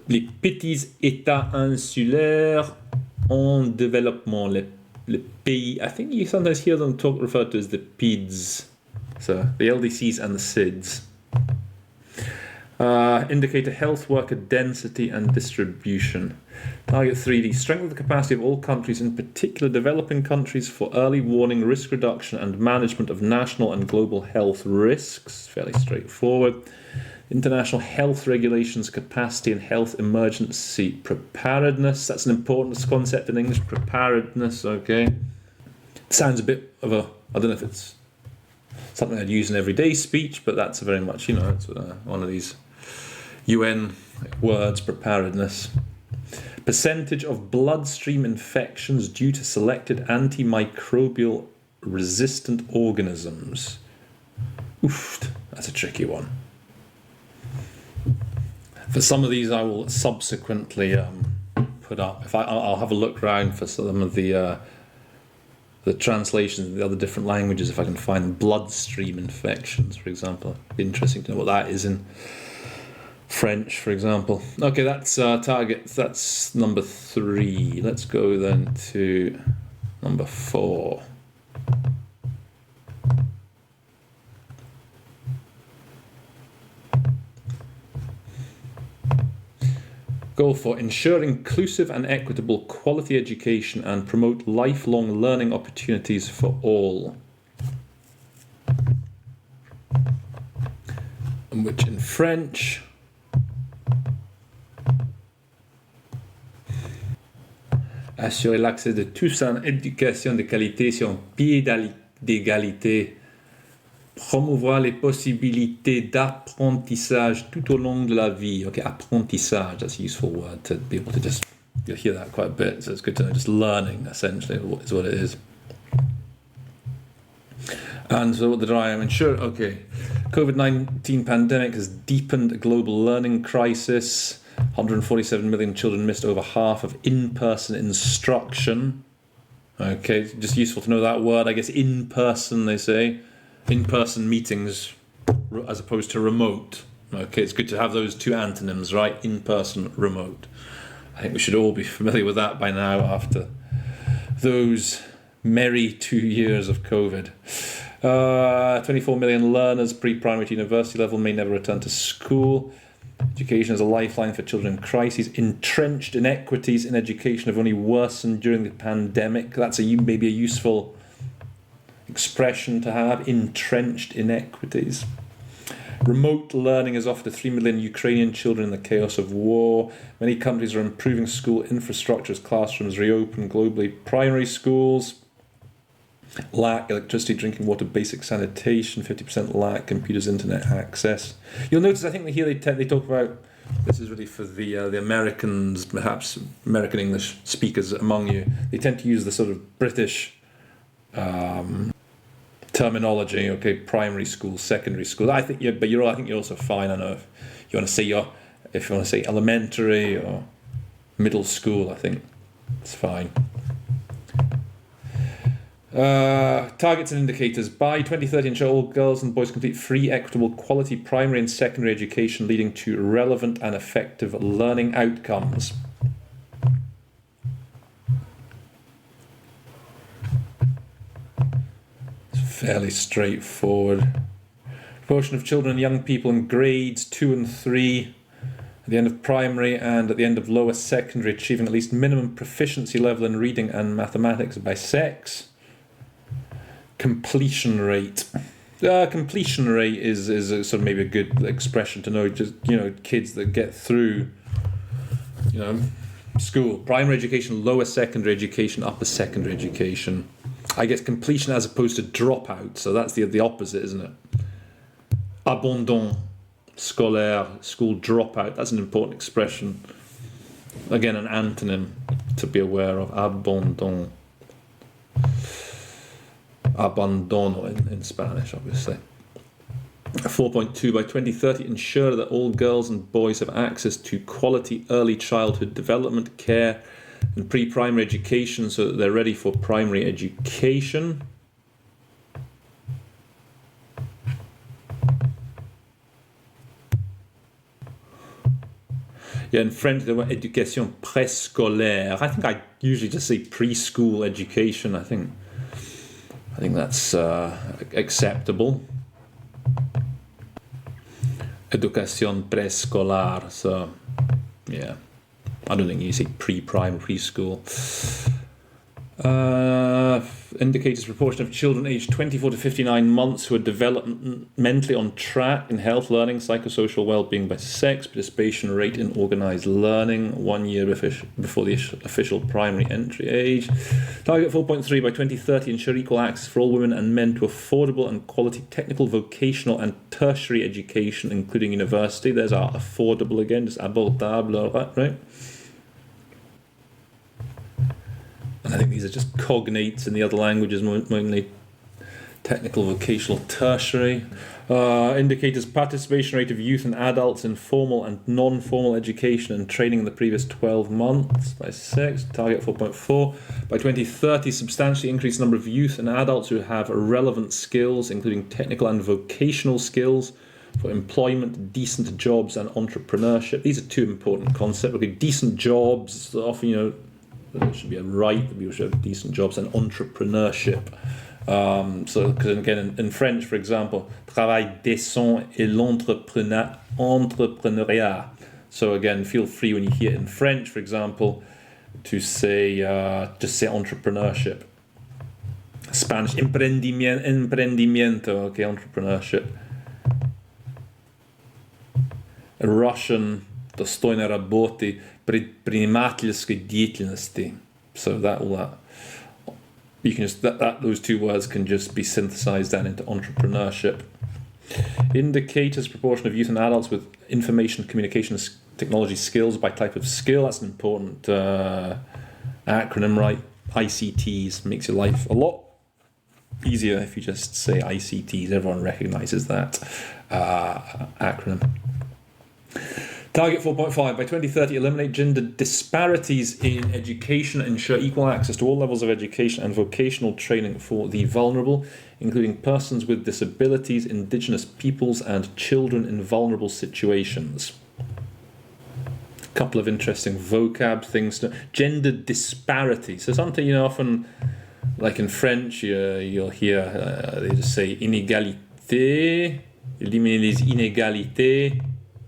Les petits États insulaires en développement, les pays. I think you sometimes hear them referred to as the PIDS. So the LDCs and the SIDS. Indicator health worker density and distribution. Target 3D, strengthen the capacity of all countries, in particular developing countries, for early warning, risk reduction and management of national and global health risks. Fairly straightforward. International health regulations, capacity and health emergency preparedness. That's an important concept in English, preparedness, okay. It sounds a bit of I don't know if it's something I'd use in everyday speech, but that's very much, it's one of these UN words, preparedness. Percentage of bloodstream infections due to selected antimicrobial resistant organisms. Oof, that's a tricky one. For some of these I will subsequently put up. I'll have a look around for some of the translations in the other different languages, if I can find bloodstream infections, for example. It'd be interesting to know what that is in French, for example. Okay, that's target. That's number 3. Let's go then to number 4. Goal 4, ensure inclusive and equitable quality education and promote lifelong learning opportunities for all. And which in French, assurer l'accès de tous à une éducation de qualité sur un pied d'égalité. Promouvoir les possibilités d'apprentissage tout au long de la vie. Okay, apprentissage, that's a useful word to be able to just, you'll hear that quite a bit, so it's good to know, just learning, essentially, is what it is. And so what did I ensure? Okay, COVID-19 pandemic has deepened a global learning crisis. 147 million children missed over half of in-person instruction. Okay, just useful to know that word, I guess, in-person, they say. In-person meetings as opposed to remote. Okay, it's good to have those two antonyms, right? In-person, remote. I think we should all be familiar with that by now after those merry 2 years of COVID. 24 million learners pre-primary to university level may never return to school. Education is a lifeline for children in crises. Entrenched inequities in education have only worsened during the pandemic. That's maybe a useful expression to have, entrenched inequities. Remote learning has offered to 3 million Ukrainian children in the chaos of war. Many countries are improving school infrastructure as classrooms reopen globally. Primary schools, Lack electricity, drinking water, basic sanitation. 50% lack computers, internet access. You'll notice, I think here they talk about, this is really for the Americans, perhaps American English speakers among you. They tend to use the sort of British terminology. Okay, primary school, secondary school. I think, but I think you're also fine. I know if you want to say elementary or middle school, I think it's fine. Targets and indicators. By 2030, ensure all girls and boys complete free, equitable, quality primary and secondary education leading to relevant and effective learning outcomes. It's fairly straightforward. Proportion of children and young people in grades 2 and 3 at the end of primary and at the end of lower secondary achieving at least minimum proficiency level in reading and mathematics by sex. Completion rate. Completion rate is a sort of maybe a good expression to know. Just, kids that get through, school, primary education, lower secondary education, upper secondary education. I guess completion as opposed to dropout. So that's the opposite, isn't it? Abandon scolaire, school dropout. That's an important expression. Again, an antonym to be aware of. Abandon. Abandono in Spanish, obviously. 4.2, by 2030, ensure that all girls and boys have access to quality early childhood development, care, and pre-primary education so that they're ready for primary education. Yeah, in French, they were éducation préscolaire. I think I usually just say preschool education. I think that's acceptable. Educación preescolar. So, yeah, I don't think you say pre-primary, preschool. Indicators proportion of children aged 24 to 59 months who are developmentally on track in health, learning, psychosocial well-being by sex, participation rate in organised learning 1 year before the official primary entry age. Target 4.3, by 2030, ensure equal access for all women and men to affordable and quality technical, vocational and tertiary education, including university. There's our affordable again, just abordable, right? And I think these are just cognates in the other languages, mainly technical, vocational, tertiary. Indicators participation rate of youth and adults in formal and non-formal education and training in the previous 12 months by sex. Target 4.4. By 2030, substantially increase the number of youth and adults who have relevant skills, including technical and vocational skills for employment, decent jobs and entrepreneurship. These are two important concepts. Okay, decent jobs, often, there should be a right that people should have decent jobs, and entrepreneurship. So, because again, in French, for example, travail décent et l'entrepreneuriat. So again, feel free when you hear it in French, for example, to say just say entrepreneurship. Spanish, emprendimiento, okay, entrepreneurship. Russian, достойной работы, предпринимательской деятельности. So that you can just those two words can just be synthesized down into entrepreneurship. Indicators proportion of youth and adults with information communication technology skills by type of skill. That's an important acronym, right? ICTs makes your life a lot easier if you just say ICTs. Everyone recognizes that acronym. Target 4.5, by 2030, eliminate gender disparities in education, ensure equal access to all levels of education and vocational training for the vulnerable, including persons with disabilities, indigenous peoples, and children in vulnerable situations. A couple of interesting vocab things. Gender disparity. So something, often, like in French, you'll hear they just say inégalité, éliminer les inégalités,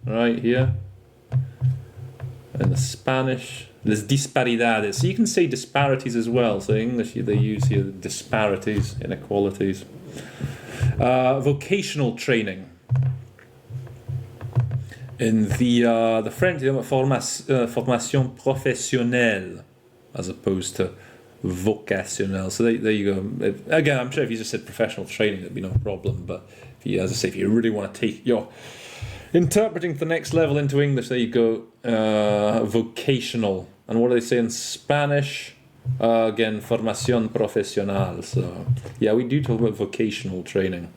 right here. In the Spanish, there's disparidades. So you can say disparities as well. So in English, they use here disparities, inequalities. Vocational training. In the French, formation professionnelle, as opposed to vocationnel. So there you go. Again, I'm sure if you just said professional training, there'd be no problem. But if you, as I say, if you really want to take your interpreting to the next level into English, there you go. Vocational. And what do they say in Spanish? Again, formación profesional. So yeah, we do talk about vocational training.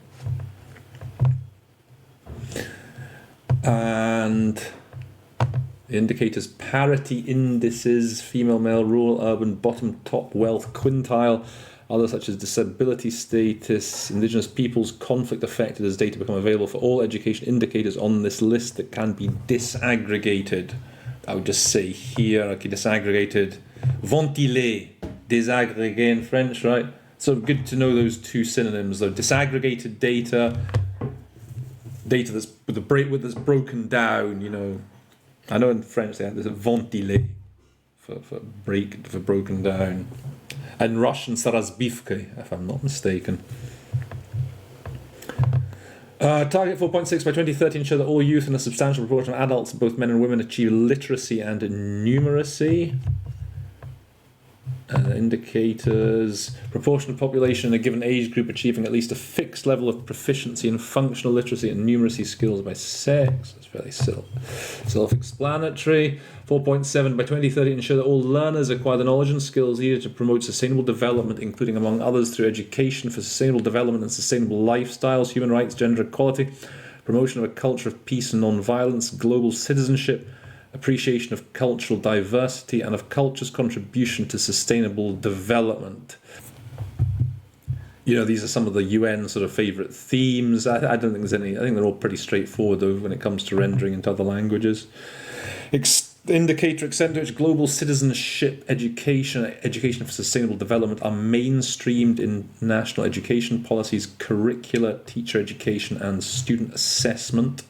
And the indicators: parity indices, female, male, rural, urban, bottom, top, wealth, quintile. Others such as disability status, indigenous peoples, conflict affected, as data become available for all education indicators on this list that can be disaggregated. I would just say here, okay, disaggregated, ventiler, désagrégué in French, right? So good to know those two synonyms, though. Disaggregated data that's that's broken down, you know. I know in French there's a ventiler for broken down. And Russian sarazbivka, if I'm not mistaken. Target 4.6 by 2030 ensure that all youth and a substantial proportion of adults, both men and women, achieve literacy and numeracy. Indicators: proportion of population in a given age group achieving at least a fixed level of proficiency in functional literacy and numeracy skills by sex. That's fairly self-explanatory. 4.7 by 2030 ensure that all learners acquire the knowledge and skills needed to promote sustainable development, including among others through education for sustainable development and sustainable lifestyles, human rights, gender equality, promotion of a culture of peace and non-violence, global citizenship, appreciation of cultural diversity, and of culture's contribution to sustainable development. You know, these are some of the UN sort of favourite themes. I don't think there's any. I think they're all pretty straightforward, though, when it comes to rendering into other languages. Indicator: extent to which global citizenship, education for sustainable development are mainstreamed in national education policies, curricula, teacher education, and student assessment.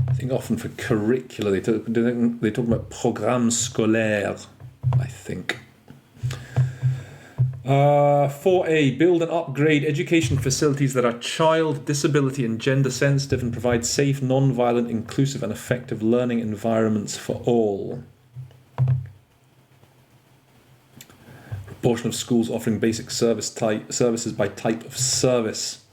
I think often for curricula they talk about programme scolaire, I think. 4a, build and upgrade education facilities that are child, disability and gender sensitive and provide safe, non-violent, inclusive and effective learning environments for all. Proportion of schools offering basic services by type of service.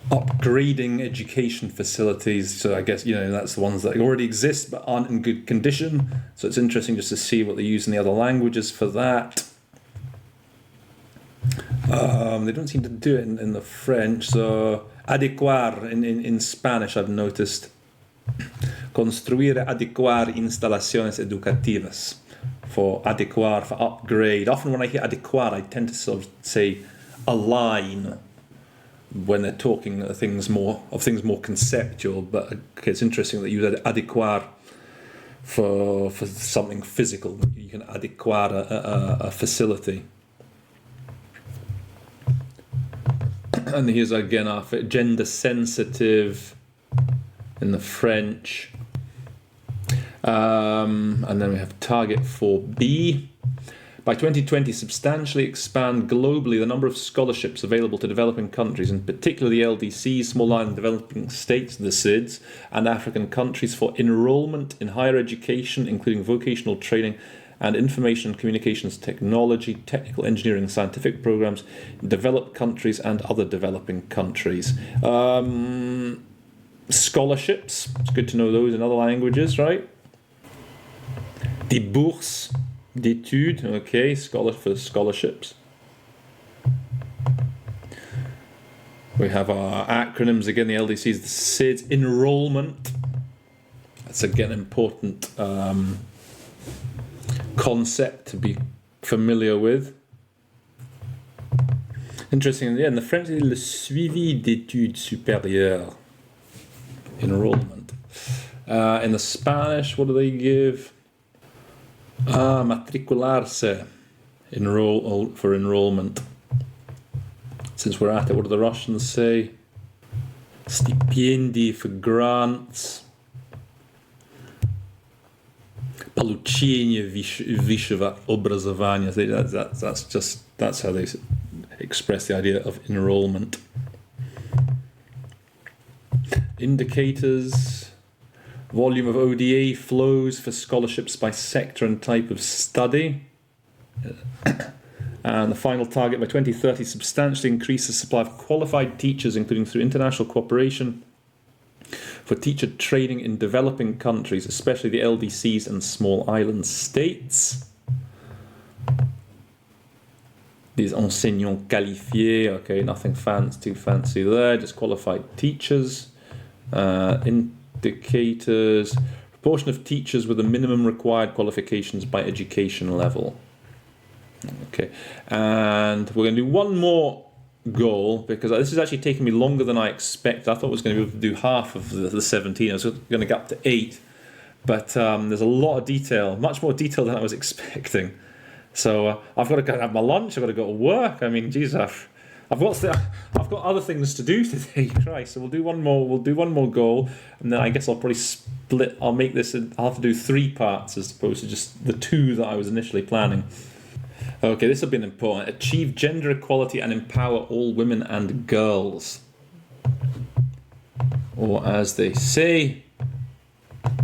Upgrading education facilities, so I guess, you know, that's the ones that already exist but aren't in good condition, so it's interesting just to see what they use in the other languages for that. They don't seem to do it in the French, so adecuar in Spanish I've noticed. Construir, adecuar instalaciones educativas. For adecuar, for upgrade. Often when I hear adecuar I tend to sort of say align when they're talking things more conceptual, but okay, it's interesting that you use adequar for something physical. You can adequar a facility. And here's again our gender sensitive in the French. And then we have target 4b. By 2020, substantially expand globally the number of scholarships available to developing countries, in particular the LDCs, Small Island Developing States, the SIDS, and African countries for enrollment in higher education, including vocational training and information and communications technology, technical engineering and scientific programs, in developed countries and other developing countries. Scholarships, it's good to know those in other languages, right? Des bourses d'études, okay, for scholarships. We have our acronyms again, the LDCs, the SIDS, enrollment. That's again an important concept to be familiar with. Interesting, yeah, in the French, le suivi d'études supérieures, enrollment. In the Spanish, what do they give? Matricularse, for enrollment. Since we're at it, what do the Russians say? Stipendii for grants. Получение высшего образования. That's how they express the idea of enrollment. Indicators. Volume of ODA flows for scholarships by sector and type of study. And the final target, by 2030, substantially increase the supply of qualified teachers, including through international cooperation, for teacher training in developing countries, especially the LDCs and small island states. These enseignants qualifiés, okay, nothing too fancy there, just qualified teachers. Indicators, proportion of teachers with the minimum required qualifications by education level. Okay, and we're going to do one more goal, because this is actually taking me longer than I expected. I thought I was going to be able to do half of the 17. I was going to get up to 8, but there's a lot of detail, much more detail than I was expecting. So I've got to go have my lunch. I've got to go to work. I mean, geez, I've got other things to do today. Christ. So we'll do one more. We'll do one more goal, and then I guess I'll probably split. I'll make this. I'll have to do 3 parts as opposed to just the 2 that I was initially planning. Okay, this will be important. Achieve gender equality and empower all women and girls. Or as they say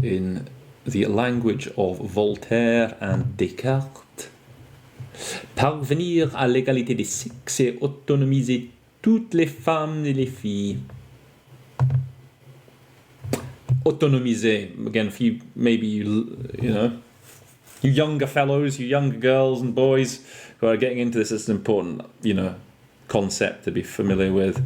in the language of Voltaire and Descartes, parvenir à l'égalité des sexes et autonomiser toutes les femmes et les filles. Autonomiser, again, for you, maybe you know, you younger fellows, you younger girls and boys who are getting into this, it's an important, you know, concept to be familiar with.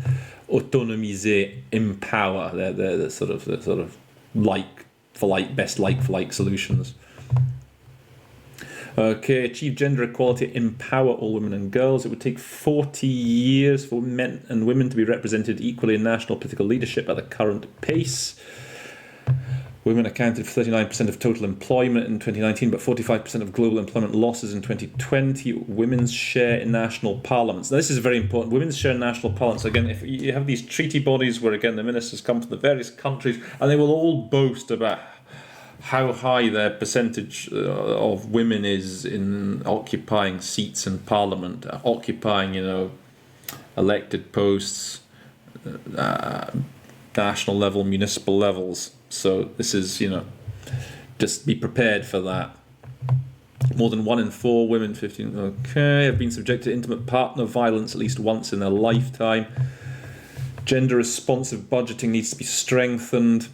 Autonomiser, empower, they're the sort of like for like, best like for like solutions. Okay, achieve gender equality, empower all women and girls. It would take 40 years for men and women to be represented equally in national political leadership at the current pace. Women accounted for 39% of total employment in 2019, but 45% of global employment losses in 2020. Women's share in national parliaments. Now, this is very important. Women's share in national parliaments. Again, if you have these treaty bodies where, again, the ministers come from the various countries, and they will all boast about how high their percentage of women is in occupying seats in parliament, occupying, you know, elected posts, national level, municipal levels. So this is, you know, just be prepared for that. More than 1 in 4 women, 15, okay, have been subjected to intimate partner violence at least once in their lifetime. Gender responsive budgeting needs to be strengthened.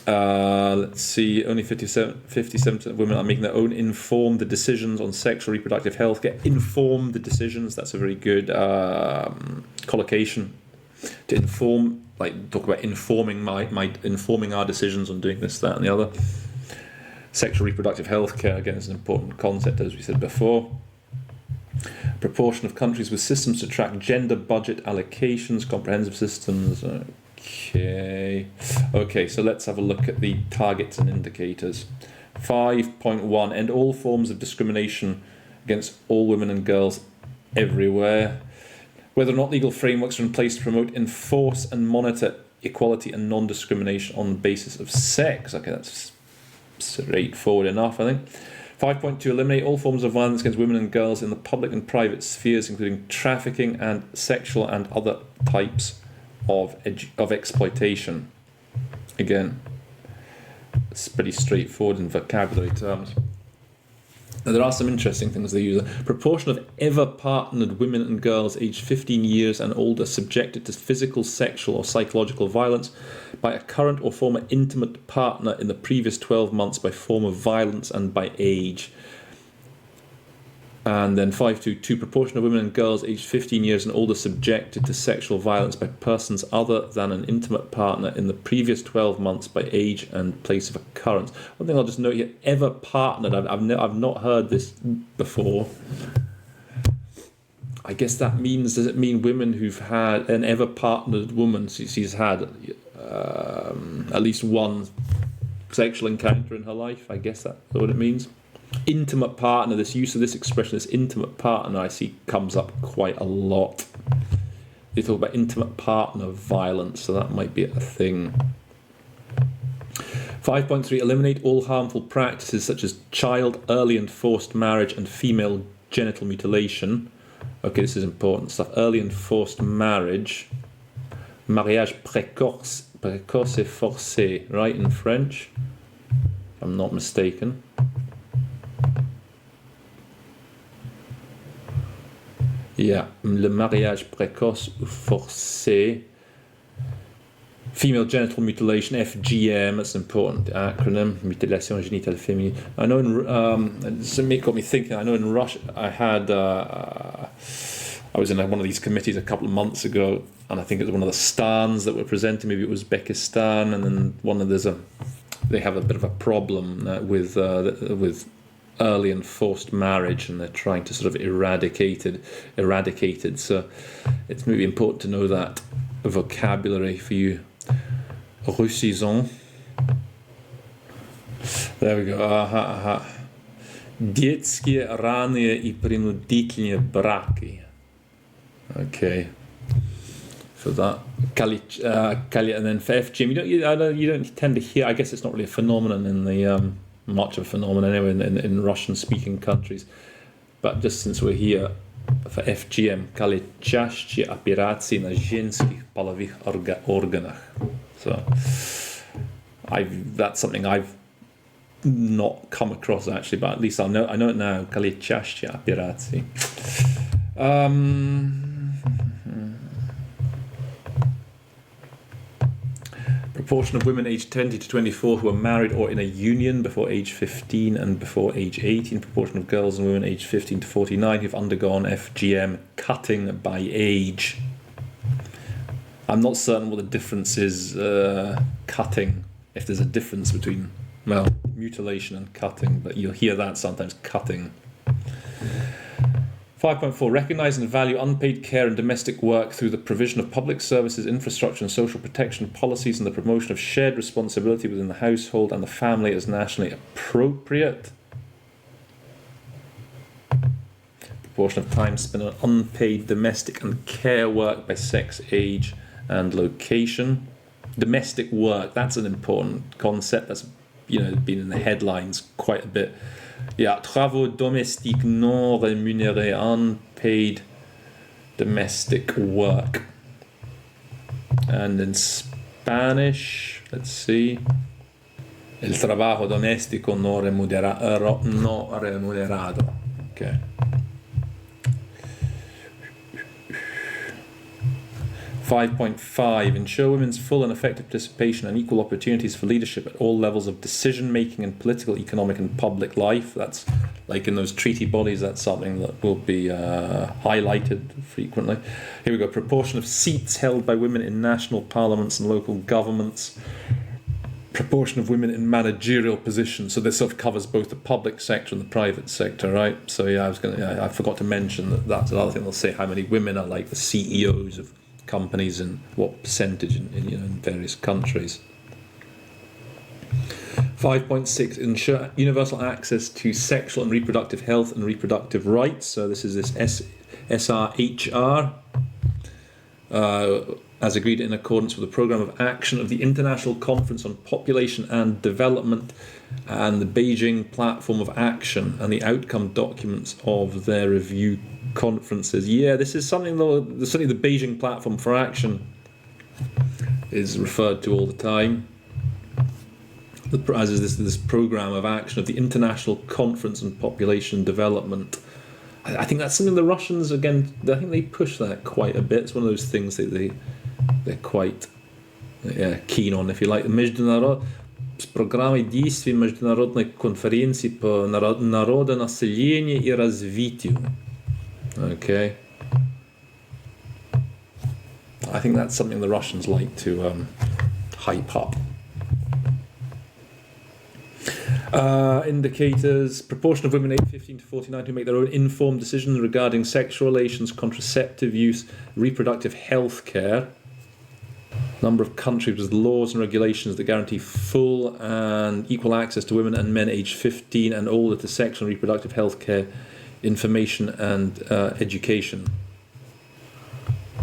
Let's see, only 57% of women are making their own informed decisions on sexual reproductive health. Get informed decisions, that's a very good collocation. To inform, like talk about informing informing our decisions on doing this, that and the other. Sexual reproductive health care, again, is an important concept, as we said before. Proportion of countries with systems to track gender budget allocations, comprehensive systems. Okay, so let's have a look at the targets and indicators. 5.1, end all forms of discrimination against all women and girls everywhere. Whether or not legal frameworks are in place to promote, enforce and monitor equality and non-discrimination on the basis of sex. Okay, that's straightforward enough, I think. 5.2, eliminate all forms of violence against women and girls in the public and private spheres, including trafficking and sexual and other types of exploitation. Again, it's pretty straightforward in vocabulary terms. Now, there are some interesting things they use. A proportion of ever-partnered women and girls aged 15 years and older subjected to physical, sexual or psychological violence by a current or former intimate partner in the previous 12 months by form of violence and by age. And then 5.2, proportion of women and girls aged 15 years and older subjected to sexual violence by persons other than an intimate partner in the previous 12 months by age and place of occurrence. One thing I'll just note here, ever partnered, I've not heard this before. I guess that means, does it mean women who've had an ever partnered woman, she's had at least one sexual encounter in her life? I guess that's what it means. Intimate partner, this use of this expression, this intimate partner, I see comes up quite a lot. They talk about intimate partner violence, so that might be a thing. 5.3, eliminate all harmful practices such as child, early and forced marriage and female genital mutilation. Okay, this is important stuff. Early and forced marriage. Mariage précoce et forcé, right, in French? If I'm not mistaken. Yeah, le mariage précoce ou forcé. Female genital mutilation, FGM, that's an important acronym, mutilation génitale féminine. I know it got me thinking, I know in Russia, I was in one of these committees a couple of months ago, and I think it was one of the stans that were presenting, maybe it was Uzbekistan, and then they have a bit of a problem with early and forced marriage, and they're trying to sort of eradicate it. So it's maybe important to know that vocabulary for you. Russisons. There we go. Детские ранние и принудительные браки. Okay. For that. And then for FGM, you don't tend to hear, I guess it's not really a phenomenon in the, much of a phenomenon anyway in Russian-speaking countries. But just since we're here, for FGM, калечащие операции на женских половых органах. So, that's something I've not come across actually, but at least I know it now. Калечащие операции. Proportion of women aged 20 to 24 who are married or in a union before age 15 and before age 18. Proportion of girls and women aged 15 to 49 who've undergone FGM cutting by age. I'm not certain what the difference is, cutting, if there's a difference between, well, mutilation and cutting, but you'll hear that sometimes, cutting. 5.4. Recognise and value unpaid care and domestic work through the provision of public services, infrastructure and social protection policies, and the promotion of shared responsibility within the household and the family as nationally appropriate. Proportion of time spent on unpaid domestic and care work by sex, age and location. Domestic work, that's an important concept that's been in the headlines quite a bit. Yeah, travaux domestiques non rémunérés, unpaid domestic work. And in Spanish, let's see, el trabajo doméstico no remunerado. Okay. 5.5. Ensure women's full and effective participation and equal opportunities for leadership at all levels of decision-making in political, economic and public life. That's like in those treaty bodies, that's something that will be highlighted frequently. Here we go. Proportion of seats held by women in national parliaments and local governments. Proportion of women in managerial positions. So this sort of covers both the public sector and the private sector, right? So yeah, I forgot to mention that's another thing. They'll say how many women are like the CEOs of companies and what percentage in various countries. 5.6. Ensure universal access to sexual and reproductive health and reproductive rights. So this is this SRHR, as agreed in accordance with the Programme of Action of the International Conference on Population and Development and the Beijing Platform of Action and the outcome documents of their review conferences. Yeah, this is something certainly the Beijing Platform for Action is referred to all the time, as is this Programme of Action of the International Conference on Population Development. I think that's something the Russians, again, I think they push that quite a bit. It's one of those things that they're quite keen on, if you like. С программой действий Международной конференции по народонаселению и развитию. Okay. I think that's something the Russians like to hype up. Indicators. Proportion of women aged 15 to 49 who make their own informed decisions regarding sexual relations, contraceptive use, reproductive health care. Number of countries with laws and regulations that guarantee full and equal access to women and men aged 15 and older to sexual and reproductive health care, information and education.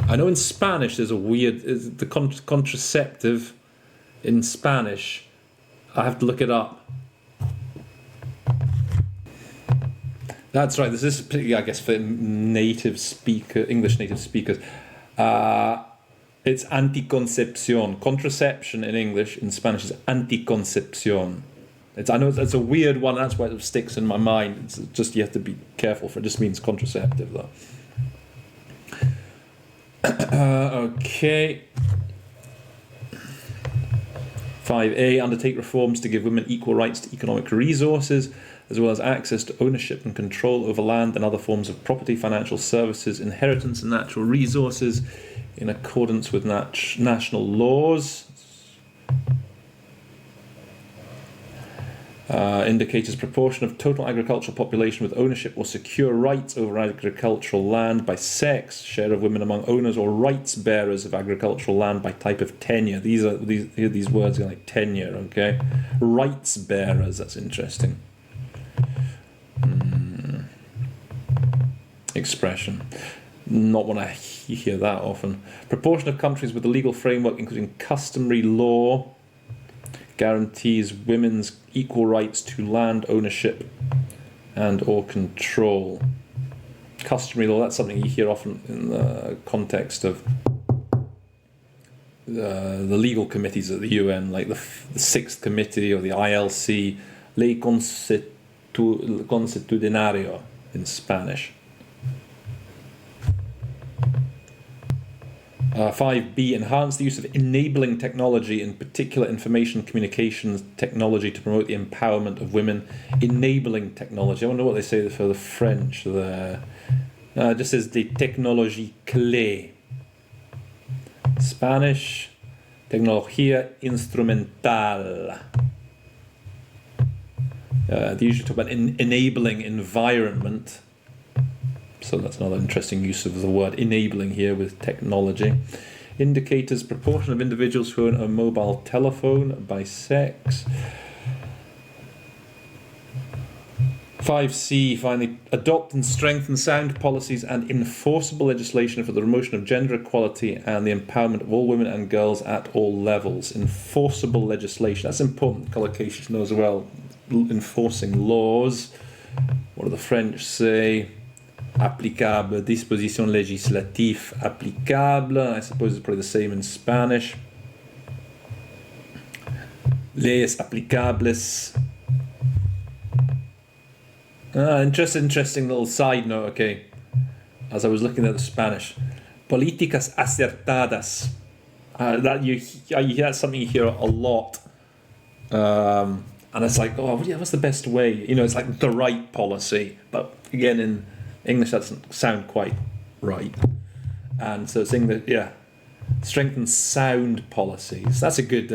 I know in Spanish there's a weird, the contraceptive in Spanish, I have to look it up. That's right, this is particularly, I guess, for English native speakers. It's anticoncepción. Contraception in English, in Spanish is anticoncepción. I know it's a weird one, that's why it sticks in my mind. It's just, you have to be careful for it. Just means contraceptive, though. Okay. 5A, undertake reforms to give women equal rights to economic resources, as well as access to ownership and control over land and other forms of property, financial services, inheritance and natural resources in accordance with national laws. Indicators proportion of total agricultural population with ownership or secure rights over agricultural land by sex, share of women among owners or rights bearers of agricultural land by type of tenure. These words are like tenure, okay? Rights bearers, that's interesting. Expression. Not one I hear that often. Proportion of countries with a legal framework, including customary law, guarantees women's equal rights to land ownership and or control. Customary law, that's something you hear often in the context of the legal committees at the UN, like the Sixth Committee or the ILC, Ley Consuetudinario in Spanish. 5B, enhance the use of enabling technology, in particular information communications technology, to promote the empowerment of women. Enabling technology. I wonder what they say for the French there. It just says the technologie clé. Spanish, tecnología instrumental. They usually talk about enabling environment. So that's another interesting use of the word enabling here with technology. Indicators, proportion of individuals who own a mobile telephone by sex. 5C, finally, adopt and strengthen sound policies and enforceable legislation for the promotion of gender equality and the empowerment of all women and girls at all levels. Enforceable legislation, that's important collocation to know as well. Enforcing laws. What do the French say? Applicable, disposition législative applicable. I suppose it's probably the same in Spanish. Leyes aplicables. Interesting little side note, okay. As I was looking at the Spanish. Políticas acertadas. That's something you hear a lot. And it's like, what's the best way? You know, it's like the right policy. But again, in English, that doesn't sound quite right. And so saying that, strengthen sound policies. That's a good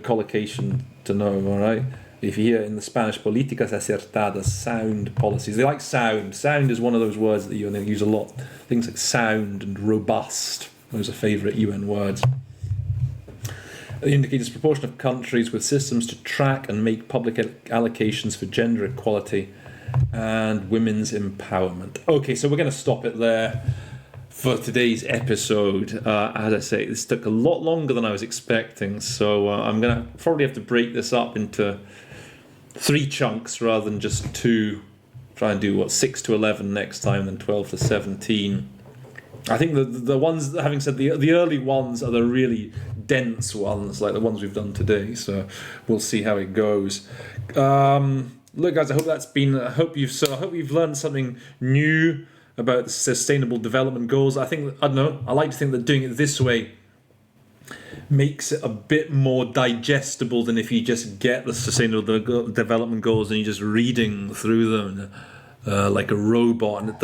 collocation to know, all right? If you hear in the Spanish, políticas acertadas, sound policies. They like sound. Sound is one of those words that you use a lot. Things like sound and robust. Those are favourite UN words. The indicators proportion of countries with systems to track and make public allocations for gender equality and women's empowerment. Okay, so we're going to stop it there for today's episode. As I say, this took a lot longer than I was expecting, so I'm going to probably have to break this up into 3 chunks rather than just 2. Try and do 6 to 11 next time, then 12 to 17. I think the ones, having said the early ones are the really dense ones, like the ones we've done today, so we'll see how it goes. Look, guys, I hope you've learned something new about the Sustainable Development Goals. I like to think that doing it this way makes it a bit more digestible than if you just get the Sustainable Development Goals and you're just reading through them like a robot, and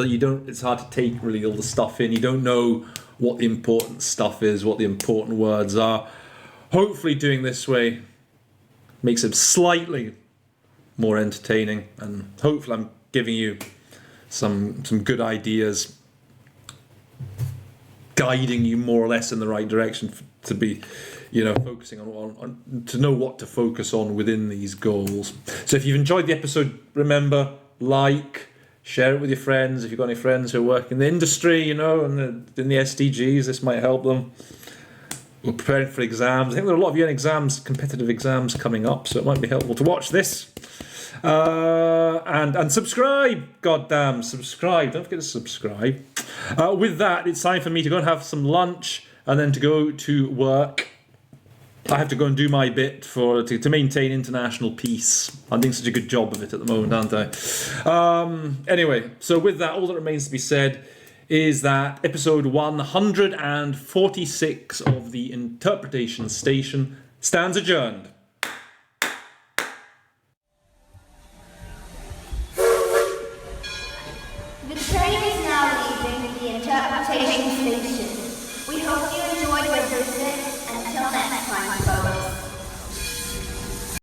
it's hard to take really all the stuff in. You don't know what the important stuff is, what the important words are. Hopefully doing this way makes it slightly more entertaining, and hopefully I'm giving you some good ideas, guiding you more or less in the right direction to be, focusing on to know what to focus on within these goals. So if you've enjoyed the episode, remember, share it with your friends. If you've got any friends who are working in the industry, and in the SDGs, this might help them. We're preparing for exams. I think there are a lot of UN exams, competitive exams coming up, so it might be helpful to watch this. And subscribe. Goddamn, subscribe. Don't forget to subscribe. With that, it's time for me to go and have some lunch and then to go to work. I have to go and do my bit to maintain international peace. I'm doing such a good job of it at the moment, aren't I? Anyway, so with that, all that remains to be said is that episode 146 of the Interpretation Station stands adjourned.